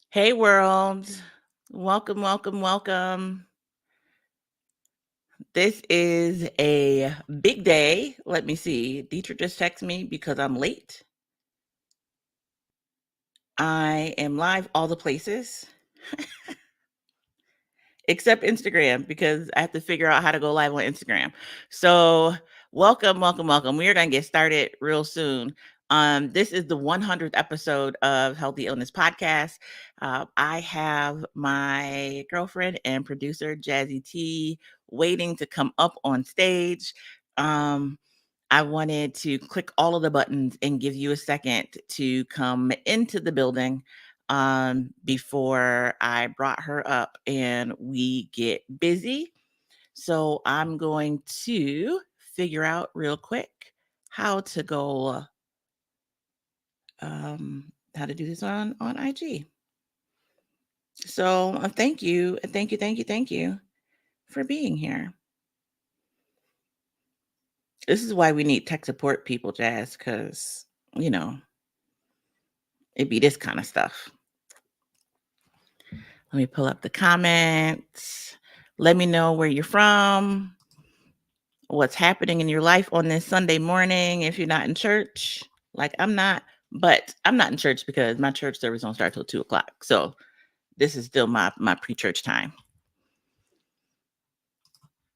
Hey world. Welcome, welcome, welcome. This is a big day. Let me see. Dietrich just texted me because I'm late. I am live all the places except Instagram because I have to figure out how to go live on Instagram. So, welcome, welcome, welcome. We are going to get started real soon. This is the 100th episode of Healthy Illness Podcast. I have my girlfriend and producer, Jazzy T, waiting to come up on stage. I wanted to click all of the buttons and give you a second to come into the building before I brought her up and we get busy. So I'm going to figure out real quick how to go, how to do this on IG. So thank you, thank you, thank you, thank you for being here. This is why we need tech support people, Jazz, because, you know, it'd be this kind of stuff. Let me pull up the comments. Let me know where you're from, what's happening in your life on this Sunday morning if you're not in church. Like I'm not, but I'm not in church because my church service don't start till 2:00. So this is still my pre-church time.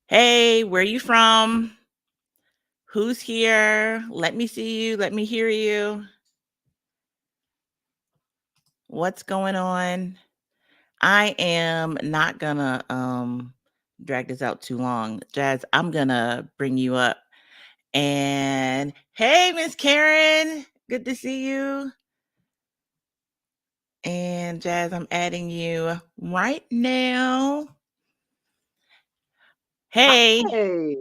Hey, where you from? Who's here? Let me see you. Let me hear you. What's going on? I am not gonna drag this out too long. Jazz, I'm gonna bring you up. And hey, Miss Karen, good to see you. And Jazz, I'm adding you right now. Hey, Hey,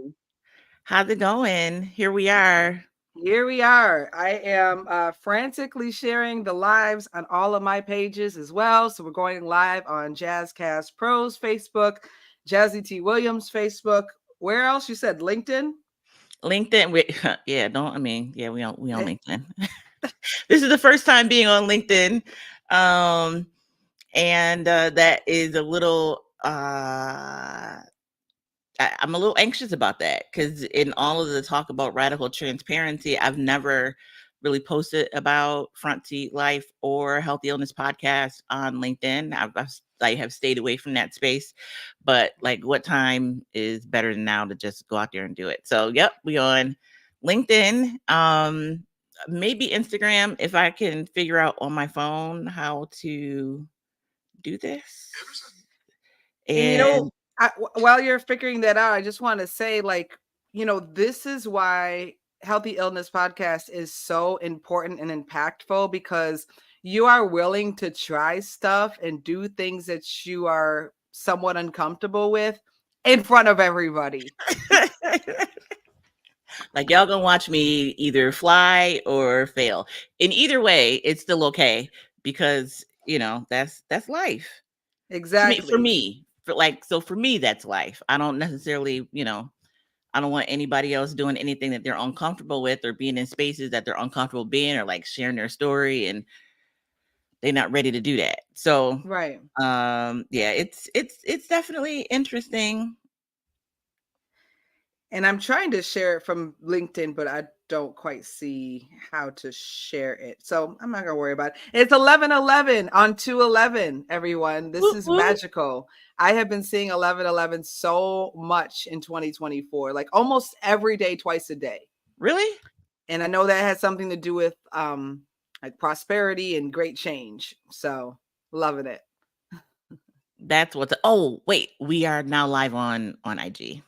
how's it going? Here we are. here we are. I am frantically sharing the lives on all of my pages as well. So we're going live on Jazzcast Pros Facebook, Jazzy T Williams Facebook. Where else? You said LinkedIn? LinkedIn. Yeah, yeah, we on Eh, LinkedIn. This is the first time being on LinkedIn. Um, and that is a little I'm a little anxious about that because in all of the talk about radical transparency, I've never really posted about Front Seat Life or Healthy Illness Podcast on LinkedIn. I have stayed away from that space, but like, what time is better than now to just go out there and do it? So, yep, we on LinkedIn. Maybe Instagram if I can figure out on my phone how to do this. and And while you're figuring that out, I just want to say, this is why Healthy Illness Podcast is so important and impactful because you are willing to try stuff and do things that you are somewhat uncomfortable with in front of everybody. like, y'all gonna watch me either fly or fail. In either way, it's still okay because that's life. For Exactly. me, for me, that's life. I don't necessarily, I don't want anybody else doing anything that they're uncomfortable with or being in spaces that they're uncomfortable being or like sharing their story and they're not ready to do that. So, Right. yeah, it's definitely interesting. And I'm trying to share it from LinkedIn, but I don't quite see how to share it. So I'm not going to worry about it. It's 11:11 on 2/11, everyone. This Whoop, is whoop. magical. I have been seeing 11:11 so much in 2024, like almost every day, twice a day. Really? And I know that has something to do with like prosperity and great change. So loving it. That's what's. Oh, wait, we are now live on IG.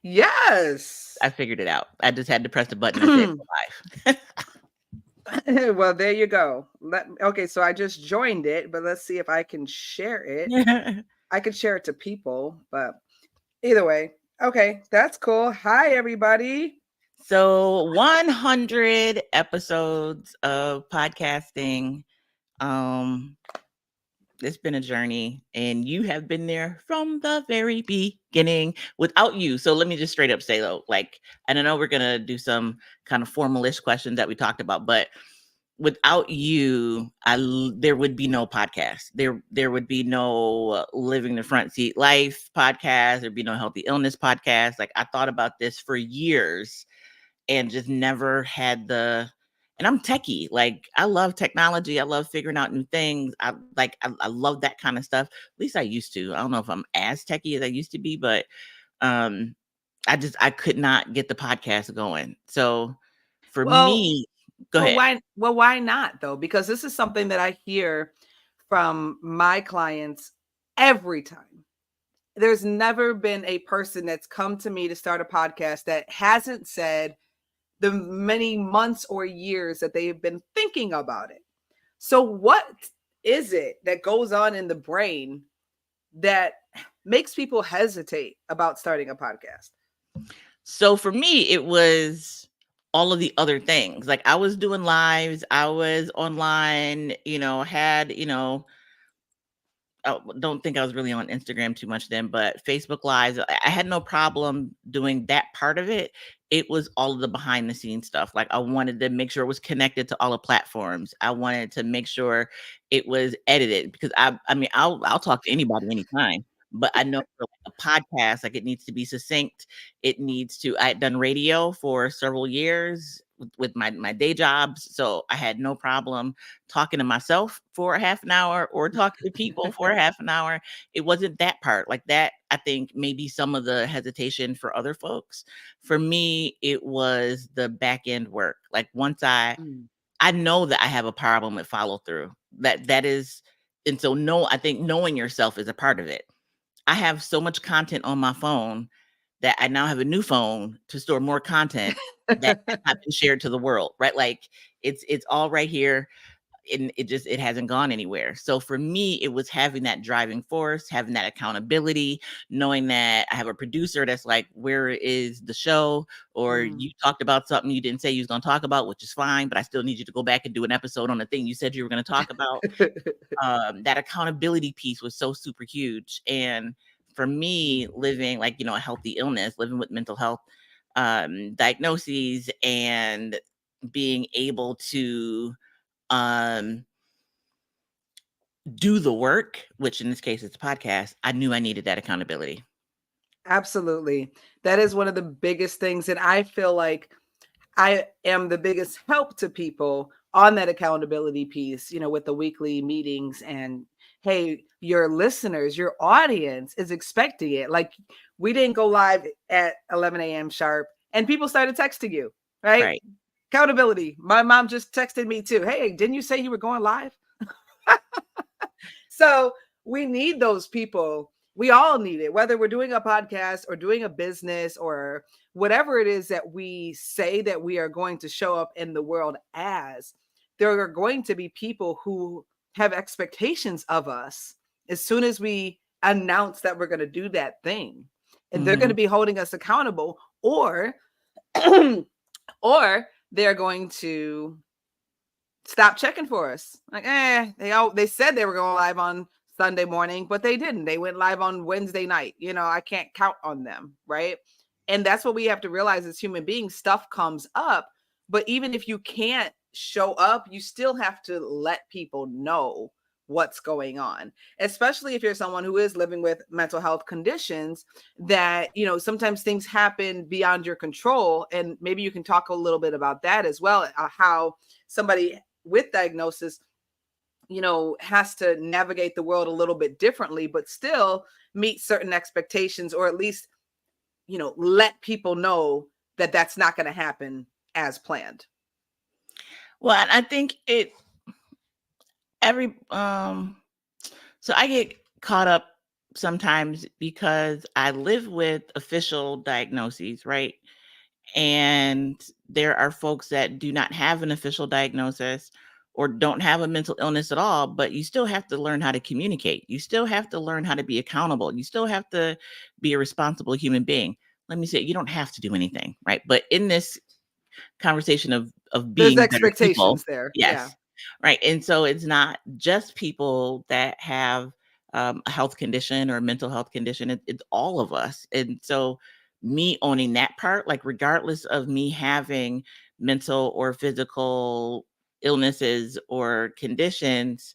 Yes. I figured it out. I just had to press the button that said go Well, there you go. Okay, so I just joined it, but let's see if I can share it. live. I could share it to people, but either way. Okay, that's cool. Hi, everybody. So 100 episodes of podcasting. Um, it's been a journey, and you have been there from the very beginning without you. So let me just straight up say though, like, and I know we're gonna do some kind of formalish questions that we talked about, but without you, there would be no podcast. There would be no Living the Front Seat Life podcast. There'd be no Healthy Illness podcast. Like, I thought about this for years and just never had the. And I'm techie. Like, I love technology. I love figuring out new things. I love that kind of stuff. At least I used to. I don't know if I'm as techie as I used to be, but um, I could not get the podcast going. So for Well, me, go ahead. why not though? Because this is something that I hear from my clients every time. There's never been a person that's come to me to start a podcast that hasn't said the many months or years that they've been thinking about it. So what is it that goes on in the brain that makes people hesitate about starting a podcast? So for me, it was all of the other things. Like, I was doing lives, I was online, had, don't think I was really on Instagram too much then, but Facebook Lives, I had no problem doing that part of it. It was all of the behind the scenes stuff. Like, I wanted to make sure it was connected to all the platforms. I wanted to make sure it was edited because I mean, I'll talk to anybody anytime, but I know for like a podcast, like, it needs to be succinct. It needs to. I had done radio for several years with my day jobs, so I had no problem talking to myself for a half an hour or talking to people for a half an hour. It wasn't that part. Like, that, I think, maybe some of the hesitation for other folks. For me, it was the back end work. Like, once Mm. I know that I have a problem with follow through. That is, and so no, I think knowing yourself is a part of it. I have so much content on my phone that I now have a new phone to store more content that has not been shared to the world, right? Like, it's all right here, and it hasn't gone anywhere. So for me, it was having that driving force, having that accountability, knowing that I have a producer that's like, where is the show? Or Mm. you talked about something you didn't say you was going to talk about, which is fine, but I still need you to go back and do an episode on the thing you said you were going to talk about. That accountability piece was so super huge. And for me, living like, a healthy illness, living with mental health diagnoses, and being able to um do the work, which in this case it's podcast, I knew I needed that accountability. Absolutely. That is one of the biggest things. And I feel like I am the biggest help to people on that accountability piece, with the weekly meetings. And hey, your listeners, your audience is expecting it. Like, we didn't go live at 11 a.m. sharp and people started texting you, right? Right. Accountability. My mom just texted me too. Hey, didn't you say you were going live? So we need those people. We all need it, whether we're doing a podcast or doing a business or whatever it is that we say that we are going to show up in the world as. There are going to be people who have expectations of us as soon as we announce that we're going to do that thing. And they're going Mhm. to be holding us accountable, or or they're going to stop checking for us. Like, they said they were going live on Sunday morning, but they didn't. They went live on Wednesday night. I can't count on them, right? And that's what we have to realize as human beings. Stuff comes up, but even if you can't show up, you still have to let people know what's going on, especially if you're someone who is living with mental health conditions that, sometimes things happen beyond your control. And maybe you can talk a little bit about that as well, how somebody with diagnosis, has to navigate the world a little bit differently, but still meet certain expectations, or at least, let people know that that's not going to happen as planned. Well, and I think every so I get caught up sometimes because I live with official diagnoses, right? And there are folks that do not have an official diagnosis or don't have a mental illness at all, but you still have to learn how to communicate. You still have to learn how to be accountable. You still have to be a responsible human being. Let me say, you don't have to do anything, right? But in this conversation of There's being better people, expectations there. Yeah. yes, right. And so it's not just people that have a health condition or a mental health condition, it's all of us. And so me owning that part, like regardless of me having mental or physical illnesses or conditions,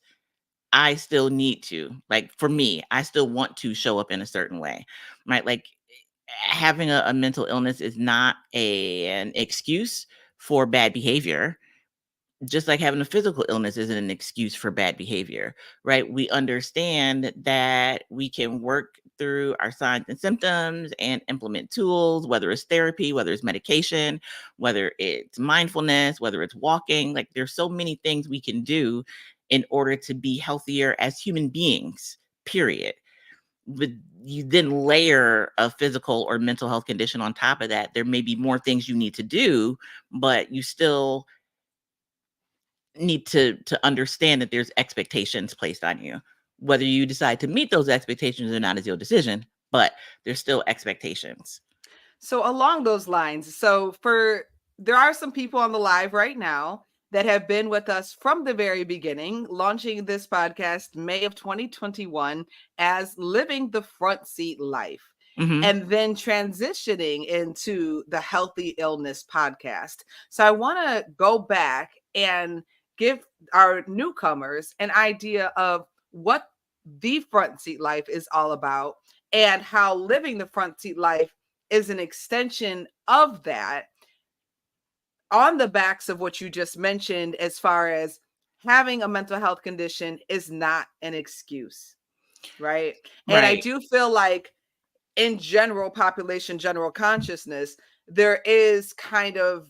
I still need to. Like for me, I still want to show up in a certain way, right? Like having a mental illness is not an excuse for bad behavior, just like having a physical illness isn't an excuse for bad behavior, right? We understand that we can work through our signs and symptoms and implement tools, whether it's therapy, whether it's medication, whether it's mindfulness, whether it's walking. Like there's so many things we can do in order to be healthier as human beings, period. But you then layer a physical or mental health condition on top of that. There may be more things you need to do, but you still need to understand that there's expectations placed on you. Whether you decide to meet those expectations or not is your decision, but there's still expectations. So along those lines, there are some people on the live right now that have been with us from the very beginning, launching this podcast May of 2021 as Living the Front Seat Life, Hmm. and then transitioning into the Healthy Illness podcast. So I want to go back and give our newcomers an idea of what the front seat life is all about and how living the front seat life is an extension of that, on the backs of what you just mentioned, as far as having a mental health condition is not an excuse, right? And I Right. do feel like in general population, general consciousness, there is kind of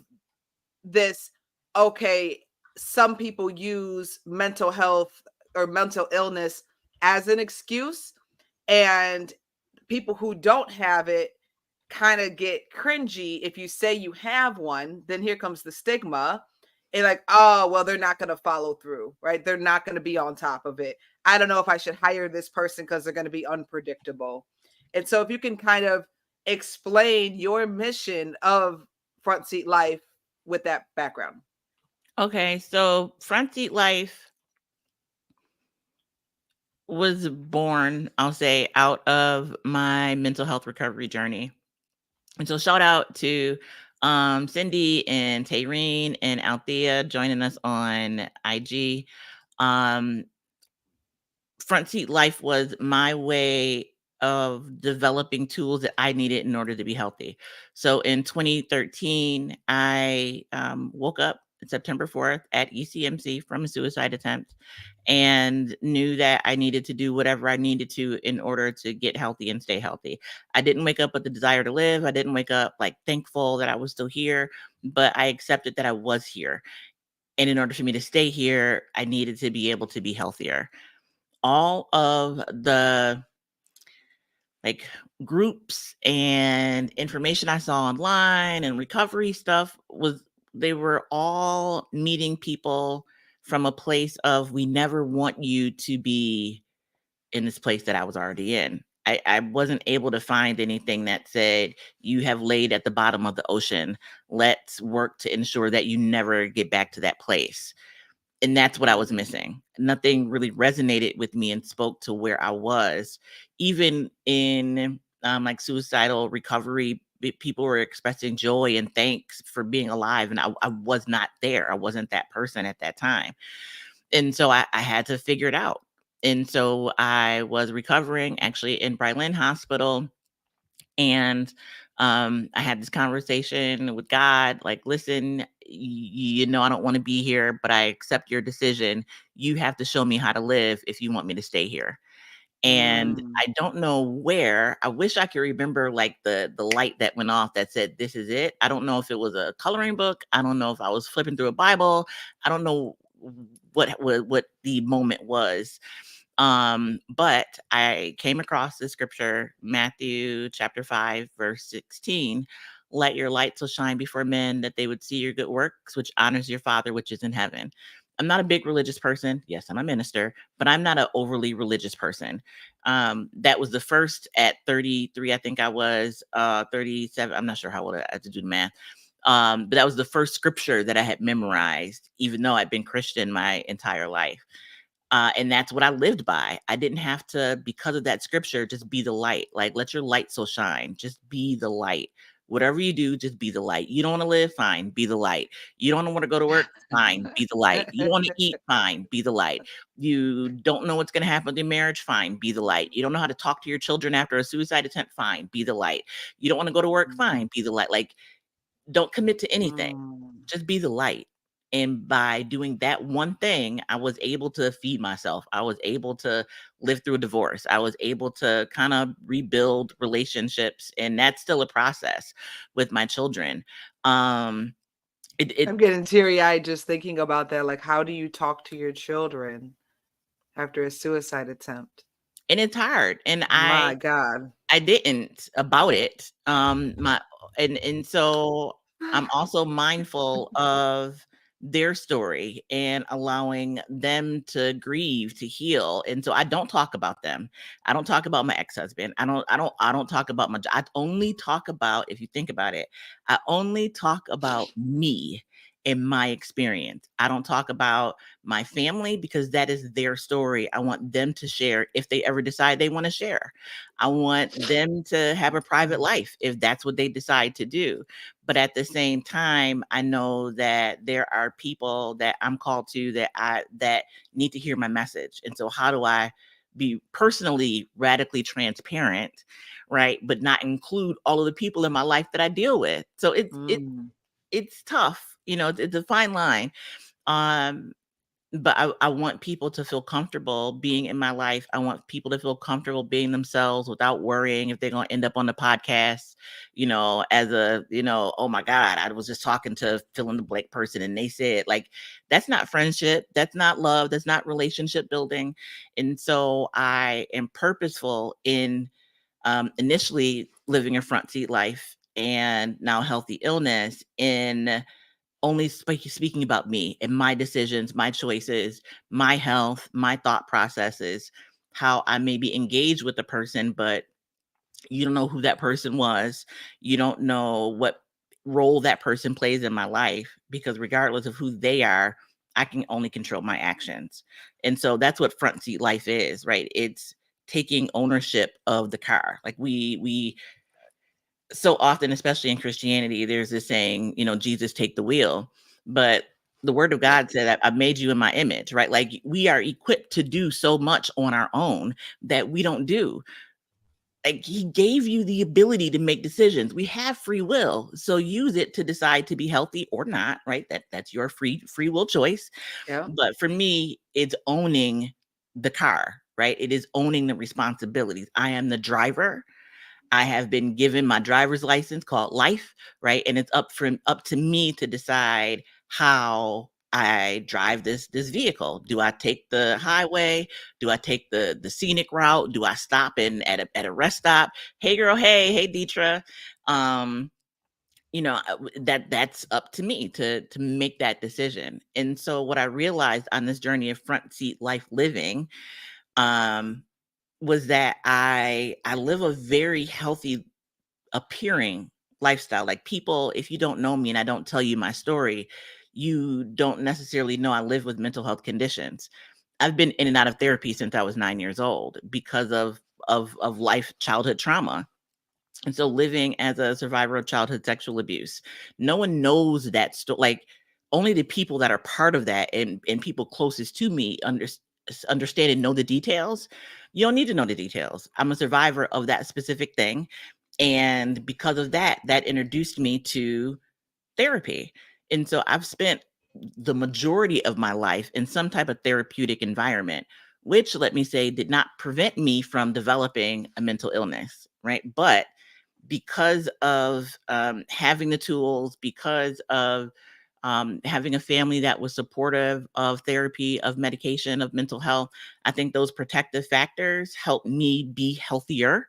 this, okay, some people use mental health or mental illness as an excuse, and people who don't have it kind of get cringy if you say you have one. Then here comes the stigma, and like, oh well, they're not going to follow through, right? They're not going to be on top of it. I don't know if I should hire this person because they're going to be unpredictable. And so if you can kind of explain your mission of Front Seat Life with that background. Okay. So Front Seat Life was born, I'll say, out of my mental health recovery journey. And so shout out to Cindy and Tayreen and Althea joining us on IG. Um, Front Seat Life was my way of developing tools that I needed in order to be healthy. So in 2013, I woke up September 4th at ECMC from a suicide attempt and knew that I needed to do whatever I needed to in order to get healthy and stay healthy. I didn't wake up with the desire to live. I didn't wake up like thankful that I was still here, but I accepted that I was here. And in order for me to stay here, I needed to be able to be healthier. All of the like groups and information I saw online and recovery stuff was they were all meeting people from a place of we never want you to be in this place that I was already in. I wasn't able to find anything that said you have laid at the bottom of the ocean. Let's work to ensure that you never get back to that place. And that's what I was missing. Nothing really resonated with me and spoke to where I was. Even in like suicidal recovery, people were expressing joy and thanks for being alive. And I was not there. I wasn't that person at that time. And so I had to figure it out. And so I was recovering actually in Brightland Hospital, and I had this conversation with God, like, listen, you know, I don't want to be here, but I accept your decision. You have to show me how to live if you want me to stay here. And Mm. I don't know where. I wish I could remember like the light that went off that said this is it. I don't know if it was a coloring book. I don't know if I was flipping through a Bible. I don't know what the moment was. But I came across the scripture, Matthew chapter 5, verse 16. Let your light so shine before men that they would see your good works, which honors your Father which is in heaven. I'm not a big religious person. Yes, I'm a minister, but I'm not an overly religious person. That was the first at 33, I think I was 37. I'm not sure how old I had to do the math. But that was the first scripture that I had memorized, even though I'd been Christian my entire life. And that's what I lived by. I didn't have to, because of that scripture, just be the light. Like, let your light so shine. Just be the light. Whatever you do, just be the light. You don't want to live, fine, be the light. You don't want to go to work, fine, be the light. You don't want to eat, fine, be the light. You don't know what's going to happen with your marriage, fine, be the light. You don't know how to talk to your children after a suicide attempt, fine, be the light. You don't want to go to work, fine, be the light. Like, don't commit to anything. Mm. Just be the light. And by doing that one thing, I was able to feed myself. I was able to live through a divorce. I was able to kind of rebuild relationships. And that's still a process with my children. Um, it I'm getting teary-eyed just thinking about that. Like, how do you talk to your children after a suicide attempt? and it's hard. And My God. I didn't about it. My and so I'm also mindful of their story and allowing them to grieve, to heal. And so I don't talk about them. I don't talk about my ex-husband. I don't talk about I only talk about, if you think about it, I only talk about me and my experience. I don't talk about my family because that is their story. I want them to share if they ever decide they want to share. I want them to have a private life if that's what they decide to do. But at the same time, I know that there are people that I'm called to that need to hear my message. And so how do I be personally radically transparent, right? But not include all of the people in my life that I deal with. So Mm. it's tough, it's a fine line. Um, but I want people to feel comfortable being in my life. I want people to feel comfortable being themselves without worrying if they're going to end up on the podcast, as oh my God, I was just talking to fill in the blank person and they said, like, that's not friendship. That's not love. That's not relationship building. And so I am purposeful in initially living a front seat life and now healthy illness in only speaking about me and my decisions, my choices, my health, my thought processes, how I maybe engage with the person, but you don't know who that person was. You don't know what role that person plays in my life because regardless of who they are, I can only control my actions. And so that's what front seat life is, right? It's taking ownership of the car. Like we so often, especially in Christianity, there's this saying, Jesus take the wheel. But the word of God said that I've made you in my image, right? Like we are equipped to do so much on our own that we don't do. Like he gave you the ability to make decisions. We have free will. So use it to decide to be healthy or not, right? That's your free will choice. Yeah. But for me, it's owning the car, right? It is owning the responsibilities. I am the driver. I have been given my driver's license called life, right? And it's up to me to decide how I drive this vehicle. Do I take the highway? Do I take the scenic route? Do I stop in at a rest stop? Hey girl, hey Deetra. Um, that's up to me to make that decision. And so what I realized on this journey of front seat life living, um, was that I live a very healthy appearing lifestyle. Like people, if you don't know me and I don't tell you my story, you don't necessarily know I live with mental health conditions. I've been in and out of therapy since I was 9 years old because of life childhood trauma. And so living as a survivor of childhood sexual abuse, no one knows that story. Like only the people that are part of that and people closest to me understand and know the details. You don't need to know the details. I'm a survivor of that specific thing. And because of that, that introduced me to therapy. And so I've spent the majority of my life in some type of therapeutic environment, which let me say did not prevent me from developing a mental illness, right? But because of having the tools, because of having a family that was supportive of therapy, of medication, of mental health, I think those protective factors help me be healthier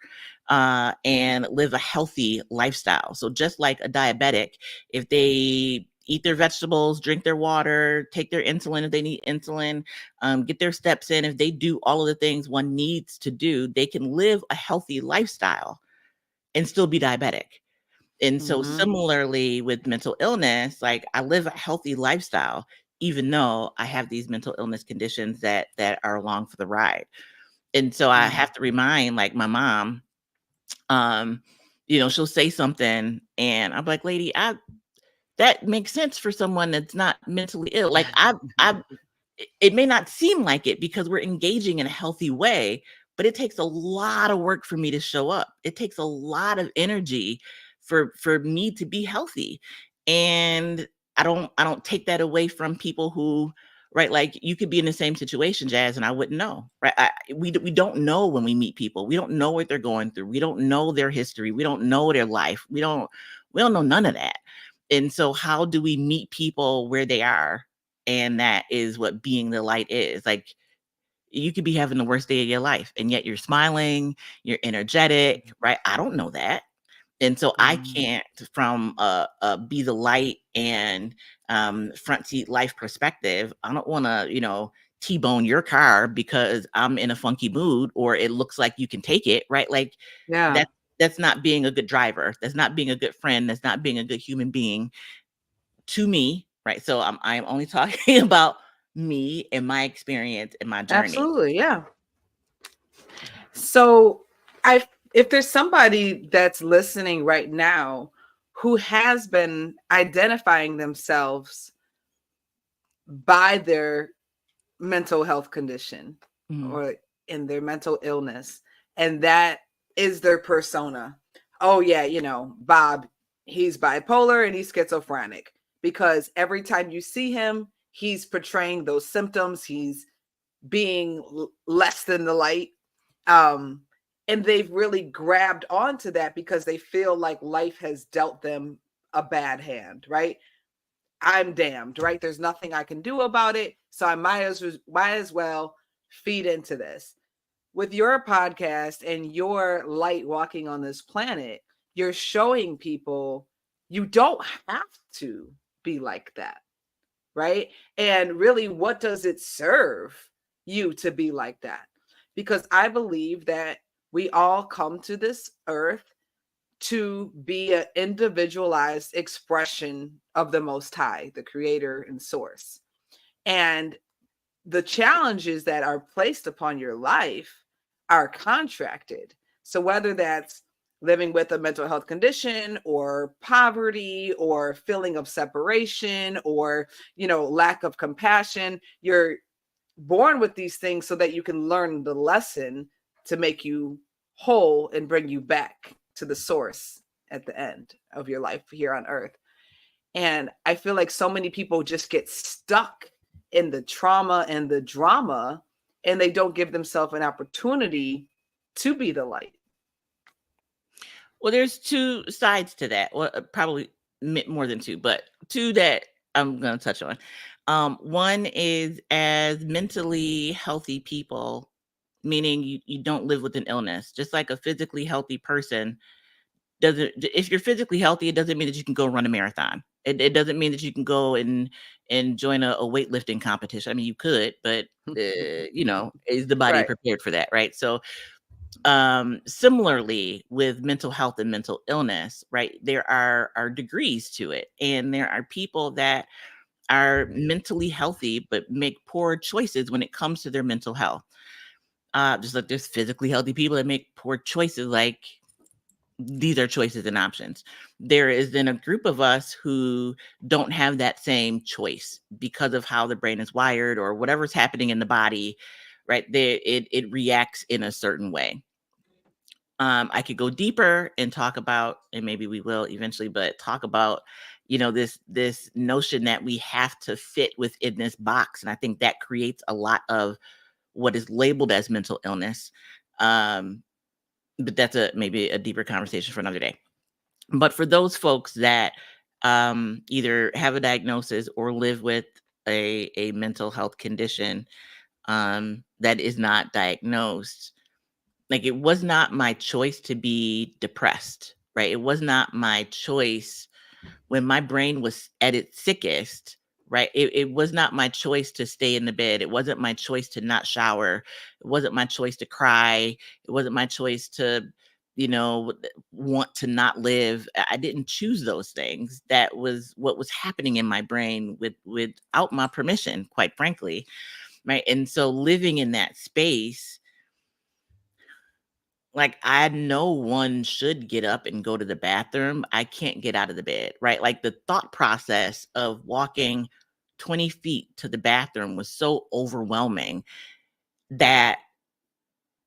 and live a healthy lifestyle. So just like a diabetic, if they eat their vegetables, drink their water, take their insulin if they need insulin, get their steps in, if they do all of the things one needs to do, they can live a healthy lifestyle and still be diabetic. And so Mhm. similarly with mental illness, like I live a healthy lifestyle, even though I have these mental illness conditions that are along for the ride. And so I Mm. have to remind like my mom, um, she'll say something and I'm like, lady, that makes sense for someone that's not mentally ill. Like it may not seem like it because we're engaging in a healthy way, but it takes a lot of work for me to show up. It takes a lot of energy for me to be healthy. And I don't take that away from people who, right, like you could be in the same situation, Jazz, and I wouldn't know, right? We don't know when we meet people. We don't know what they're going through. We don't know their history. We don't know their life. We don't know none of that. And so how do we meet people where they are? And that is what being the light is. Like, you could be having the worst day of your life and yet you're smiling, you're energetic, right? I don't know that. And so I Mhm. can't, from a be the light and front seat life perspective, I don't want to, T-bone your car because I'm in a funky mood or it looks like you can take it, right? Like Yeah, that that's not being a good driver. That's not being a good friend. That's not being a good human being to me, right? So I'm only talking about me and my experience and my journey. absolutely. Yeah. So, I if there's somebody that's listening right now who has been identifying themselves by their mental health condition Mhm. or in their mental illness, and that is their persona. Oh yeah, Bob, he's bipolar and he's schizophrenic because every time you see him, he's portraying those symptoms. He's being less than the light. Um, and they've really grabbed onto that because they feel like life has dealt them a bad hand, right? I'm damned, right? There's nothing I can do about it. So I might as well feed into this. With your podcast and your light walking on this planet, you're showing people you don't have to be like that, right? And really, what does it serve you to be like that? Because I believe that we all come to this earth to be an individualized expression of the Most High, the creator and source. And the challenges that are placed upon your life are contracted. So whether that's living with a mental health condition or poverty or feeling of separation or lack of compassion, you're born with these things so that you can learn the lesson to make you whole and bring you back to the source at the end of your life here on earth. And I feel like so many people just get stuck in the trauma and the drama, and they don't give themselves an opportunity to be the light. Well, there's two sides to that. Well, probably more than two, but two that I'm going to touch on. One is as mentally healthy people, meaning you don't live with an illness, just like a physically healthy person doesn't. If you're physically healthy, it doesn't mean that you can go run a marathon. It doesn't mean that you can go and join a weightlifting competition. I mean, you could, but is the body Right. prepared for that, right? So similarly with mental health and mental illness, right, there are degrees to it, and there are people that are mentally healthy but make poor choices when it comes to their mental health. Just like there's physically healthy people that make poor choices, like these are choices and options. There is then a group of us who don't have that same choice because of how the brain is wired or whatever's happening in the body, right? There it reacts in a certain way. I could go deeper and talk about, and maybe we will eventually, but talk about, this notion that we have to fit within this box, and I think that creates a lot of what is labeled as mental illness. Um, but that's maybe a deeper conversation for another day. But for those folks that either have a diagnosis or live with a mental health condition that is not diagnosed, like, it was not my choice to be depressed, right? It was not my choice when my brain was at its sickest, right? It was not my choice to stay in the bed. It wasn't my choice to not shower. It wasn't my choice to cry. It wasn't my choice to, want to not live. I didn't choose those things. That was what was happening in my brain without my permission, quite frankly, right? And so living in that space Like, I know one should get up and go to the bathroom. I can't get out of the bed, right? Like, the thought process of walking 20 feet to the bathroom was so overwhelming that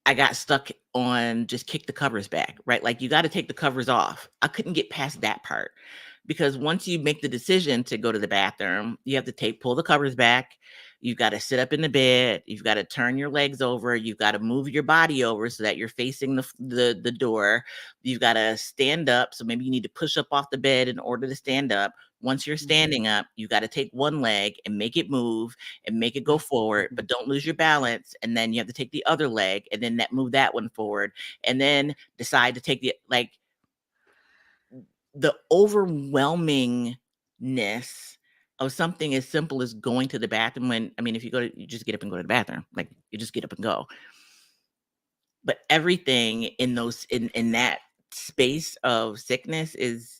I got stuck on just kick the covers back, right? Like, you gotta take the covers off. I couldn't get past that part because once you make the decision to go to the bathroom, you have to pull the covers back. You've gotta sit up in the bed. You've gotta turn your legs over. You've gotta move your body over so that you're facing the door. You've gotta stand up. So maybe you need to push up off the bed in order to stand up. Once you're standing up, you got to take one leg and make it move and make it go forward, but don't lose your balance. And then you have to take the other leg and then move that one forward, and then decide to take the overwhelmingness of something as simple as going to the bathroom. If you just get up and go to the bathroom, like you just get up and go. But everything in that space of sickness is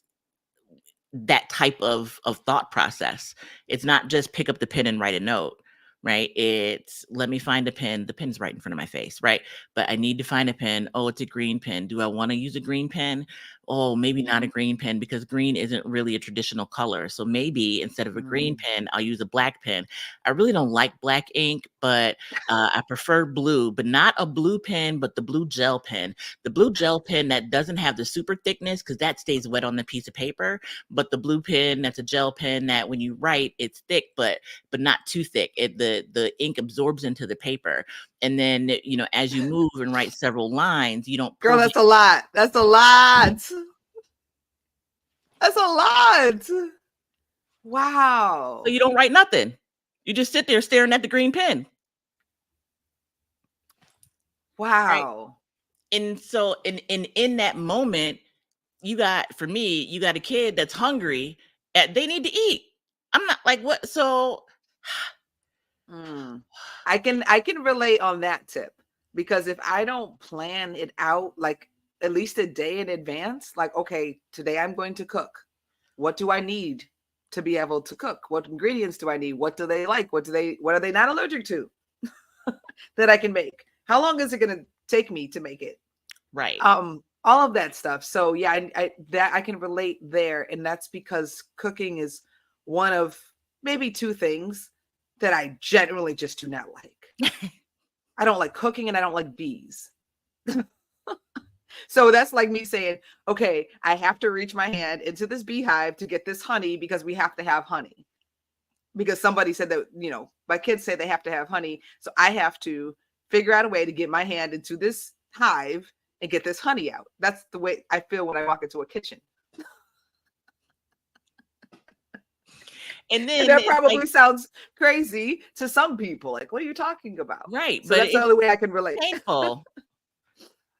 that type of thought process. It's not just pick up the pen and write a note, right? It's let me find a pen. The pen's right in front of my face, right? But I need to find a pen. Oh, it's a green pen. Do I want to use a green pen? Oh, maybe not a green pen because green isn't really a traditional color. So maybe instead of a green pen, I'll use a black pen. I really don't like black ink, but I prefer blue, but not a blue pen, but the blue gel pen. The blue gel pen that doesn't have the super thickness because that stays wet on the piece of paper. But the blue pen, that's a gel pen that when you write, it's thick, but not too thick. The ink absorbs into the paper. And then, as you move and write several lines, you don't Girl, that's a lot. That's a lot. That's a lot. Wow. So you don't write nothing. You just sit there staring at the green pen. Wow. Right? And so in that moment, you got a kid that's hungry. They need to eat. I'm not like, what? So I can relate on that tip, because if I don't plan it out, like at least a day in advance, like, okay, today I'm going to cook. What do I need to be able to cook? What ingredients do I need? What do they like? What are they not allergic to that I can make? How long is it going to take me to make it? Right. All of that stuff. So yeah, I can relate there. And that's because cooking is one of maybe two things that I generally just do not like. I don't like cooking and I don't like bees. So that's like me saying, okay, I have to reach my hand into this beehive to get this honey because we have to have honey. Because somebody said that, my kids say they have to have honey. So I have to figure out a way to get my hand into this hive and get this honey out. That's the way I feel when I walk into a kitchen. And then that probably sounds crazy to some people. Like, what are you talking about? Right. So that's the only way I can relate. Painful.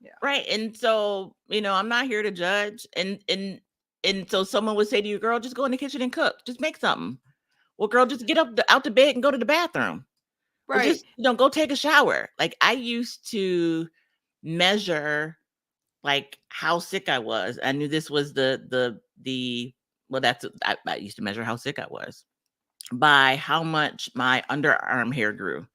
Yeah. Right. And so, I'm not here to judge. And so someone would say to you, girl, just go in the kitchen and cook. Just make something. Well, girl, just get out the bed and go to the bathroom. Right. Or just, go take a shower. Like, I used to measure like how sick I was. I knew this was I used to measure how sick I was by how much my underarm hair grew.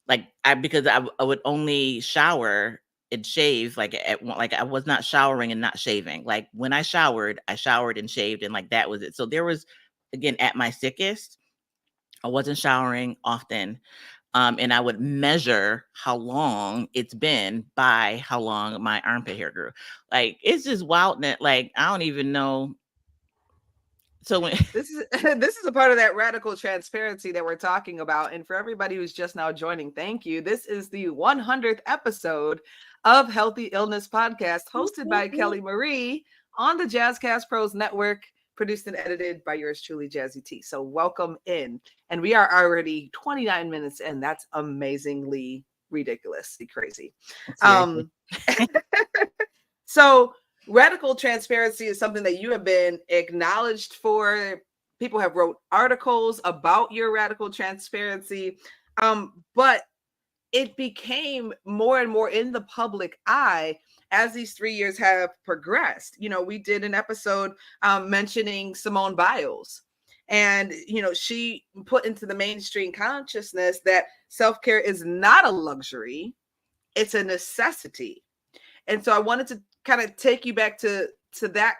Like, because I would only shower and shave like I was not showering and not shaving. Like, when I showered and shaved, and like that was it. So there was, again, at my sickest, I wasn't showering often. And I would measure how long it's been by how long my armpit hair grew. Like, it's just wild. Like, I don't even know. So when this is a part of that radical transparency that we're talking about. And for everybody who's just now joining, thank you. This is the 100th episode of Healthy Illness Podcast, hosted by Kelly Marie on the Jazzcast Pros Network, produced and edited by yours truly, Jazzy T. So welcome in. And we are already 29 minutes in. That's amazingly ridiculously crazy. So radical transparency is something that you have been acknowledged for. People have wrote articles about your radical transparency. But it became more and more in the public eye as these 3 years have progressed. We did an episode mentioning Simone Biles. And, she put into the mainstream consciousness that self-care is not a luxury. It's a necessity. And so I wanted to kind of take you back to that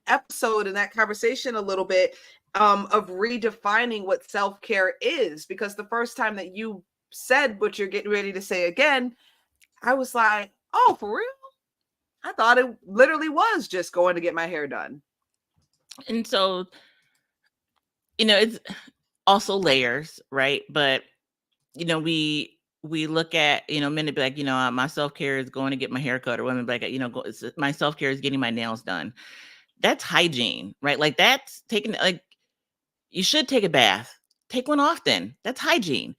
episode and that conversation a little bit, of redefining what self-care is, because the first time that you said what you're getting ready to say again, I was like, oh, for real? I thought it literally was just going to get my hair done. And so, it's also layers, right? But we look at, men to be like, my self-care is going to get my hair cut, or women be like, my self-care is getting my nails done. That's hygiene, right? Like, that's taking, like, you should take a bath. Take one often. That's hygiene.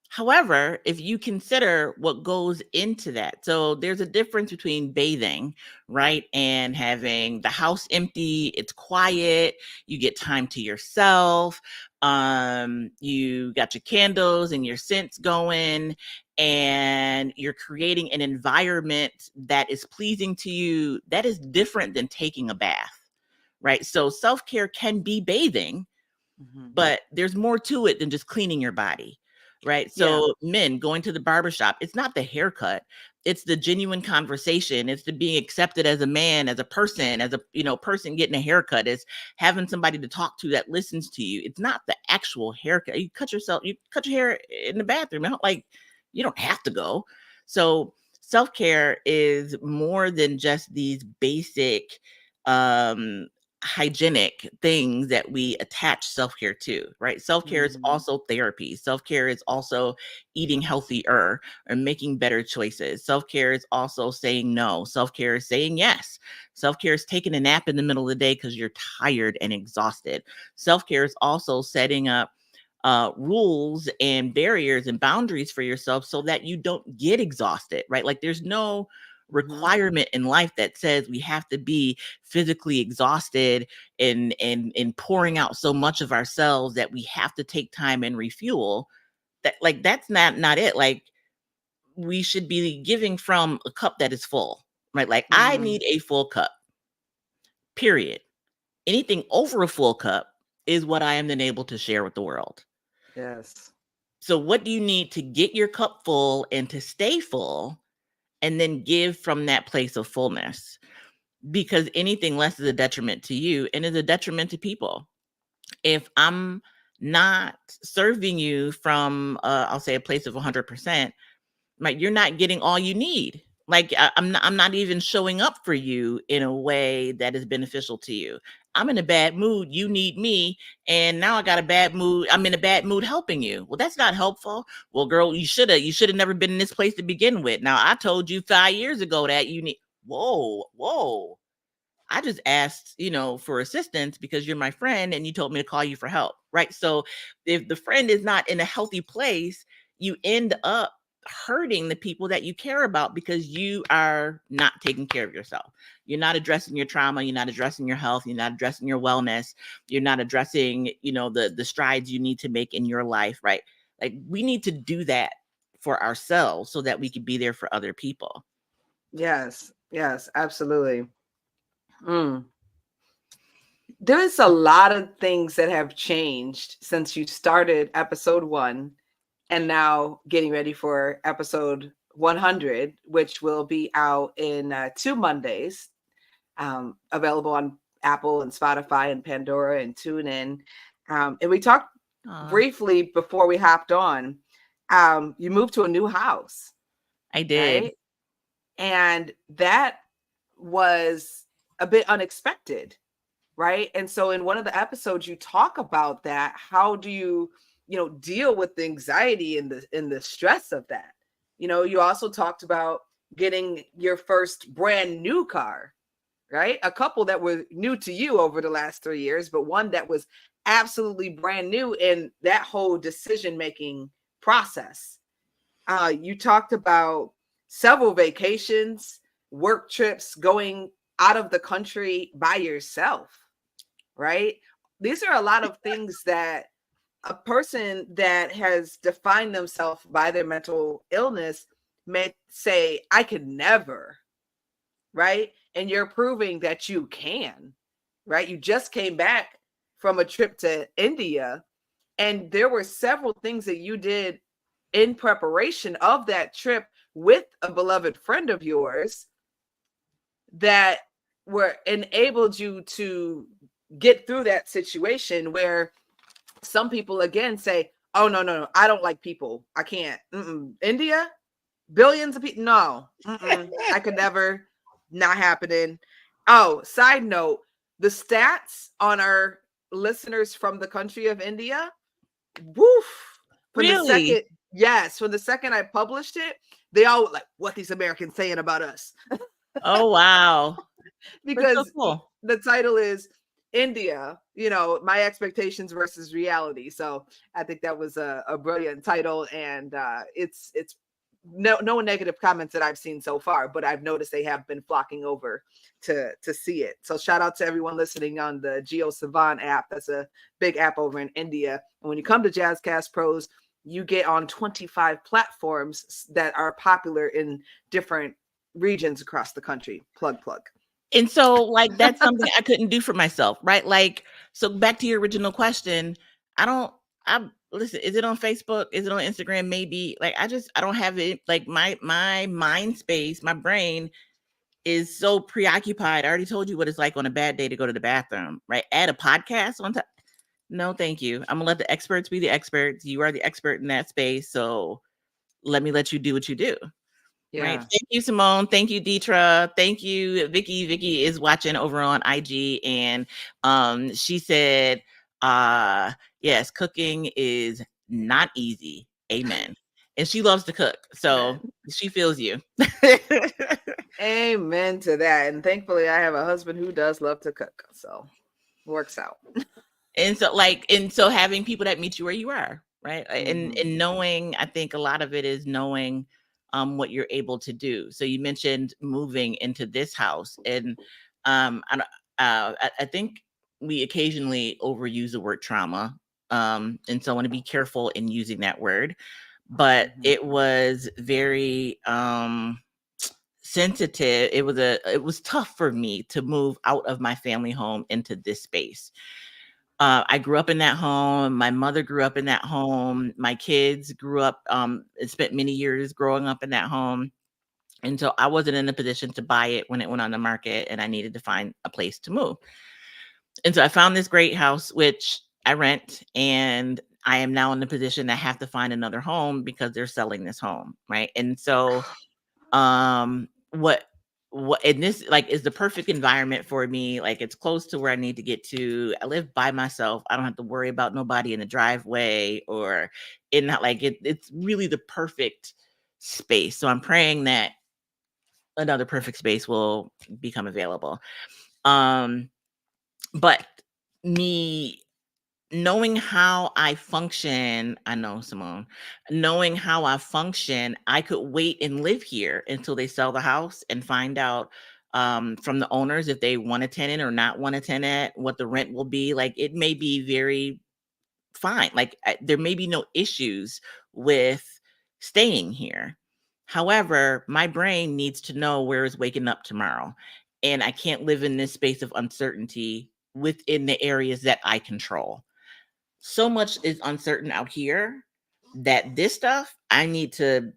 However, if you consider what goes into that, so there's a difference between bathing, right, and having the house empty, it's quiet, you get time to yourself, you got your candles and your scents going, and you're creating an environment that is pleasing to you. That is different than taking a bath, right? So self-care can be bathing, Mm-hmm. but there's more to it than just cleaning your body, right? Yeah. So men going to the barbershop, it's not the haircut, it's the genuine conversation, it's the being accepted as a man, as a person, as a person getting a haircut, is having somebody to talk to that listens to you. It's not the actual haircut. You cut your hair in the bathroom. Like, you don't have to go. So self-care is more than just these basic um hygienic things that we attach self-care to, right? Self-care is Mm-hmm. also therapy. Self-care is also eating healthier or making better choices. Self-care is also saying no. Self-care is saying yes. Self-care is taking a nap in the middle of the day because you're tired and exhausted. Self-care is also setting up rules and barriers and boundaries for yourself so that you don't get exhausted, right? Like, there's no Mm-hmm. requirement in life that says we have to be physically exhausted and pouring out so much of ourselves that we have to take time and refuel. That's not it. Like, we should be giving from a cup that is full, right? Like, I Mm-hmm. need a full cup, period. Anything over a full cup is what I am then able to share with the world. Yes. So what do you need to get your cup full and to stay full, and then give from that place of fullness? Because anything less is a detriment to you and is a detriment to people. If I'm not serving you from, I'll say, a place of 100%, right, you're not getting all you need. Like, I'm not even showing up for you in a way that is beneficial to you. I'm in a bad mood, you need me, and now I got a bad mood. I'm in a bad mood helping you. Well, that's not helpful. Well, girl, you should have never been in this place to begin with. Now, I told you 5 years ago that you need. Whoa. I just asked, for assistance because you're my friend and you told me to call you for help, right? So if the friend is not in a healthy place, you end up hurting the people that you care about because you are not taking care of yourself. You're not addressing your trauma, you're not addressing your health, you're not addressing your wellness, you're not addressing, the strides you need to make in your life, right? Like, we need to do that for ourselves so that we can be there for other people. Yes. Yes. Absolutely. Mm. There's a lot of things that have changed since you started episode 1 and now getting ready for episode 100, which will be out in 2 Mondays, available on Apple and Spotify and Pandora and TuneIn. And we talked Aw, briefly before we hopped on. You moved to a new house, I did. right? And that was a bit unexpected, right? And so in one of the episodes you talk about that. How do you deal with the anxiety and the stress of that? You also talked about getting your first brand new car, right? A couple that were new to you over the last 3 years, but one that was absolutely brand new in that whole decision making process. You talked about several vacations, work trips, going out of the country by yourself, right? These are a lot of things that a person that has defined themselves by their mental illness may say, I could never, right? And you're proving that you can, right? You just came back from a trip to India, and there were several things that you did in preparation of that trip with a beloved friend of yours that were enabled you to get through that situation where some people again say, oh no, I don't like people, I can't. India, billions of people, no, I could never, not happening. Oh, side note, the stats on our listeners from the country of India, woof, from the Really? second, yes, from the second I published it, they all like, what these Americans saying about us. Oh, wow. That's so Because cool. the title is India, my expectations versus reality. So I think that was a brilliant title, and it's no negative comments that I've seen so far, but I've noticed they have been flocking over to see it. So shout out to everyone listening on the Geo Savant app. That's a big app over in India. And when you come to Jazzcast Pros, you get on 25 platforms that are popular in different regions across the country. Plug. And so, like, that's something I couldn't do for myself, right? Like, so back to your original question, I listen, is it on Facebook? Is it on Instagram? Maybe. Like, I don't have it. Like, my mind space, my brain is so preoccupied. I already told you what it's like on a bad day to go to the bathroom, right? Add a podcast on top. No, thank you. I'm gonna let the experts be the experts. You are the expert in that space. So let me let you do what you do. Right. Yeah. Thank you, Simone. Thank you, Deetra. Thank you, Vicky. Vicky is watching over on IG, and she said, yes, cooking is not easy. Amen. And she loves to cook, so Amen. she feels you. Amen to that. And thankfully, I have a husband who does love to cook. So works out. And so having people that meet you where you are, right? And Mhm. knowing, I think a lot of it is knowing what you're able to do. So you mentioned moving into this house, and I, don't- I think we occasionally overuse the word trauma, and so I want to be careful in using that word. But Mhm. it was very sensitive. It was tough for me to move out of my family home into this space. I grew up in that home. My mother grew up in that home. My kids grew up, and spent many years growing up in that home. And so I wasn't in a position to buy it when it went on the market, and I needed to find a place to move. And so I found this great house, which I rent, and I am now in the position I have to find another home because they're selling this home. Right. And so what and this like is the perfect environment for me. Like, it's close to where I need to get to. I live by myself. I don't have to worry about nobody in the driveway or in that. Like, it's really the perfect space. So I'm praying that another perfect space will become available. um but me knowing how I function, I know, Simone, knowing how I function, I could wait and live here until they sell the house and find out from the owners if they want a tenant or not want a tenant, what the rent will be. Like, it may be very fine. Like, there may be no issues with staying here. However, my brain needs to know where is waking up tomorrow. And I can't live in this space of uncertainty within the areas that I control. So much is uncertain out here that this stuff I need to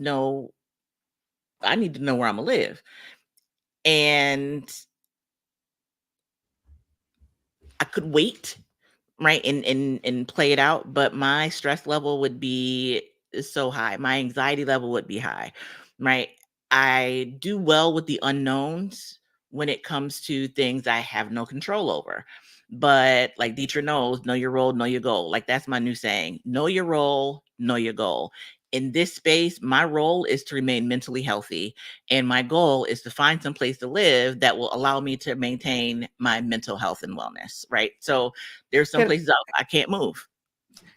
know. I need to know where I'm gonna live. And I could wait, right, and play it out, but my stress level would be so high. My anxiety level would be high, right? I do well with the unknowns when it comes to things I have no control over. But like Dietrich knows, know your role, know your goal. Like, that's my new saying. Know your role, know your goal. In this space, my role is to remain mentally healthy, and my goal is to find some place to live that will allow me to maintain my mental health and wellness, right? So there's some Can places I can't move.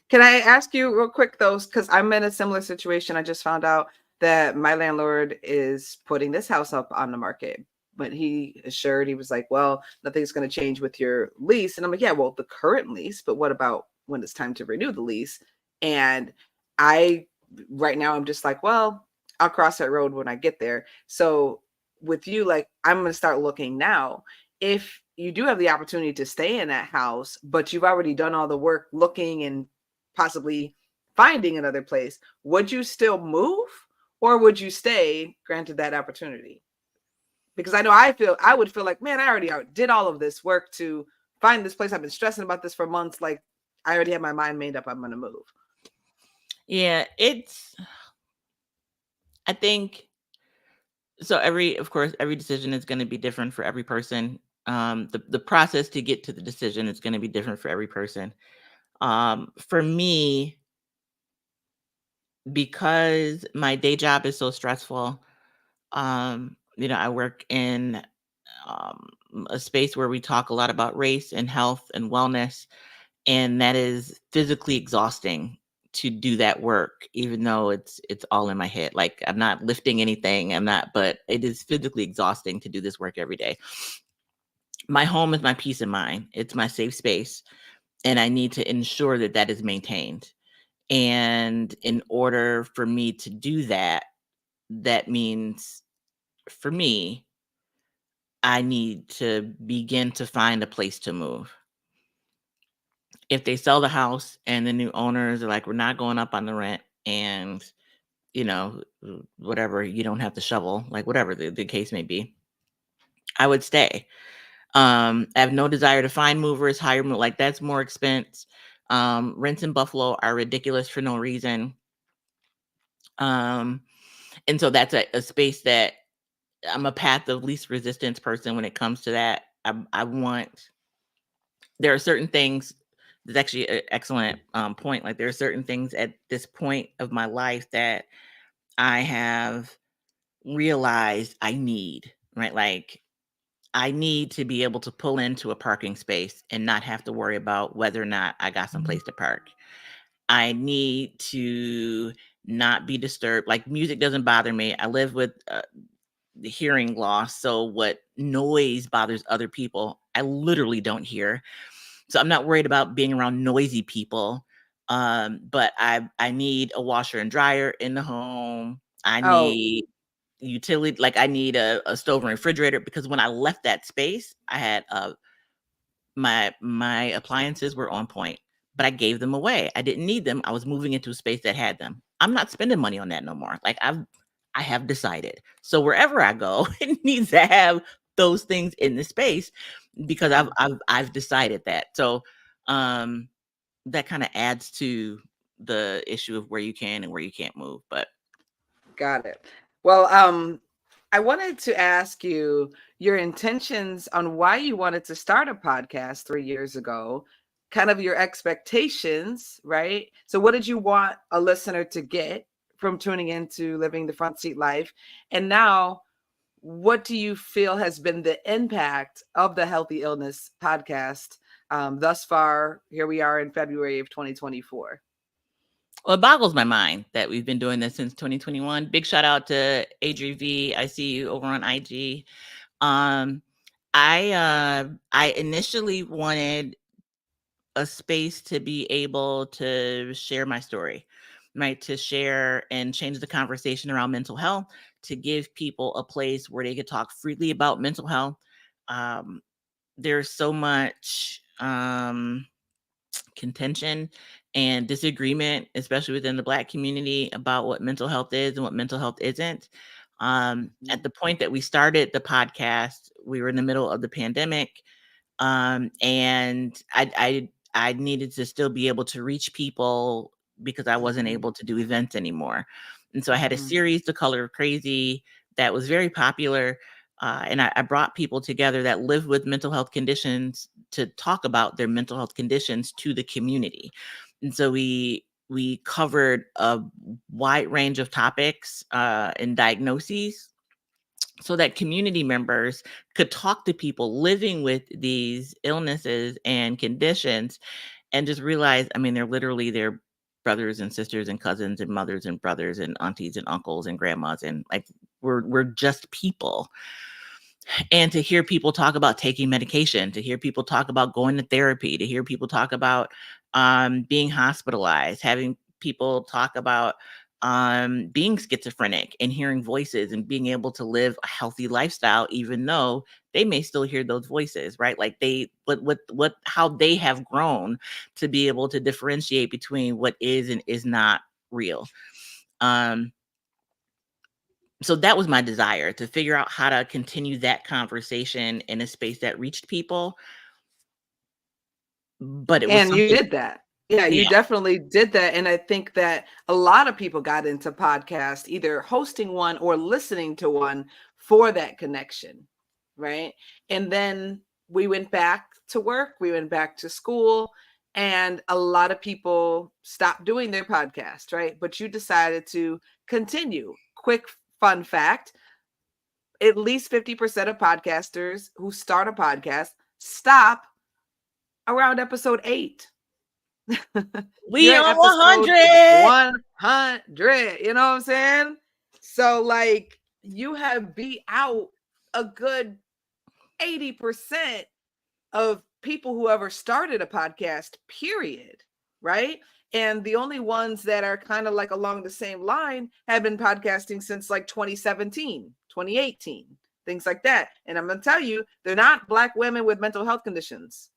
Can I ask you real quick though, because I'm in a similar situation. I just found out that my landlord is putting this house up on the market, but he assured, he was like, "Well, nothing's going to change with your lease," and I'm like, "Yeah, well, the current lease, but what about when it's time to renew the lease?" And I, right now, I'm just like, "Well, I'll cross that road when I get there." So with you, like, I'm going to start looking now. If you do have the opportunity to stay in that house, but you've already done all the work looking and possibly finding another place, would you still move or would you stay granted that opportunity? Because I know I would feel like, man, I already did all of this work to find this place. I've been stressing about this for months. Like, I already have my mind made up. I'm going to move. Yeah, I think so. Of course, every decision is going to be different for every person. The process to get to the decision is going to be different for every person. For me, because my day job is so stressful, I work in um, a space where we talk a lot about race and health and wellness, and that is physically exhausting to do that work, even though it's all in my head. Like, I'm not lifting anything, but it is physically exhausting to do this work every day. My home is my peace of mind. It's my safe space, and I need to ensure that that is maintained. And in order for me to do that, that means for me, I need to begin to find a place to move. If they sell the house and the new owners are like, we're not going up on the rent, and whatever, you don't have to shovel, like whatever the case may be, I would stay. I have no desire to find movers, like that's more expense. Rents in Buffalo are ridiculous for no reason. Um, and so that's a space that I'm a path of least resistance person when it comes to that. I want, there are certain things, that's actually an excellent point. Like, there are certain things at this point of my life that I have realized I need, right? Like, I need to be able to pull into a parking space and not have to worry about whether or not I got some place to park. I need to not be disturbed. Like, music doesn't bother me. I live with the hearing loss. So what noise bothers other people, I literally don't hear. So I'm not worried about being around noisy people. But I need a washer and dryer in the home. I Oh, need utility, like I need a stove and refrigerator, because when I left that space, I had my appliances were on point, but I gave them away. I didn't need them. I was moving into a space that had them. I'm not spending money on that no more. Like, I have decided. So wherever I go, it needs to have those things in the space, because I've decided that. So um that kind of adds to the issue of where you can and where you can't move. But got it. Well, I wanted to ask you your intentions on why you wanted to start a podcast 3 years ago, kind of your expectations, right? So, what did you want a listener to get from tuning into Living the Front Seat Life? And now, what do you feel has been the impact of the Healthy Illness podcast thus far? Here we are in February of 2024. well, it boggles my mind that we've been doing this since 2021. Big shout out to Adri V. I see you over on IG. Um, I initially wanted a space to be able to share my story, right? To share and change the conversation around mental health, to give people a place where they could talk freely about mental health. Um, there's so much contention and disagreement, especially within the Black community, about what mental health is and what mental health isn't. At the point that we started the podcast, we were in the middle of the pandemic, and I needed to still be able to reach people because I wasn't Mhm. able to do events anymore. And so I had a Mhm. series, The Color of Crazy, that was very popular. And I brought people together that live with mental health conditions to talk about their mental health conditions to the community. And so we covered a wide range of topics and diagnoses, so that community members could talk to people living with these illnesses and conditions, and just realize, I mean, they're literally their brothers and sisters and cousins and mothers and brothers and aunties and uncles and grandmas, and like, we're just people. And to hear people talk about taking medication, to hear people talk about going to therapy, to hear people talk about being hospitalized, having people talk about being schizophrenic and hearing voices and being able to live a healthy lifestyle, even though they may still hear those voices, right? Like, how they have grown to be able to differentiate between what is and is not real. Um, So that was my desire, to figure out how to continue that conversation in a space that reached people. But it was And you something. did that. Yeah, you Yeah. definitely did that. And I think that a lot of people got into podcast, either hosting one or listening to one for that connection. Right. And then we went back to work, we went back to school, and a lot of people stopped doing their podcast. Right. But you decided to continue. Quick fun fact, at least 50% of podcasters who start a podcast stop around episode 8. We You're at on episode 100. 100. You know what I'm saying? So, like, you have beat out a good 80% of people who ever started a podcast, period. Right. And the only ones that are kind of like along the same line have been podcasting since like 2017, 2018, things like that. And I'm going to tell you, they're not Black women with mental health conditions.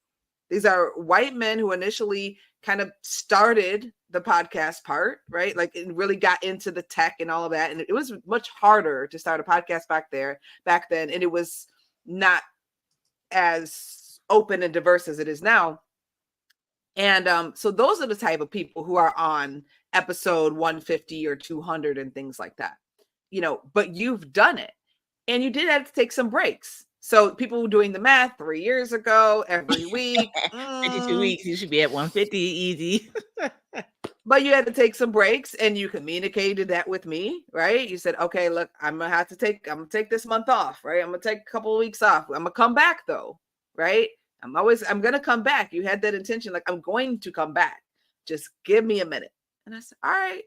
These are white men who initially kind of started the podcast part, right? Like, it really got into the tech and all of that. And it was much harder to start a podcast back then. And it was not as open and diverse as it is now. And so those are the type of people who are on episode 150 or 200 and things like that, but you've done it, and you did have to take some breaks. So people were doing the math 3 years ago, every week. 52 weeks, you should be at 150 easy. But you had to take some breaks, and you communicated that with me, right? You said, okay, look, I'm gonna take this month off, right? I'm gonna take a couple of weeks off. I'm gonna come back though, right? I'm gonna come back. You had that intention, like, I'm going to come back. Just give me a minute. And I said, all right.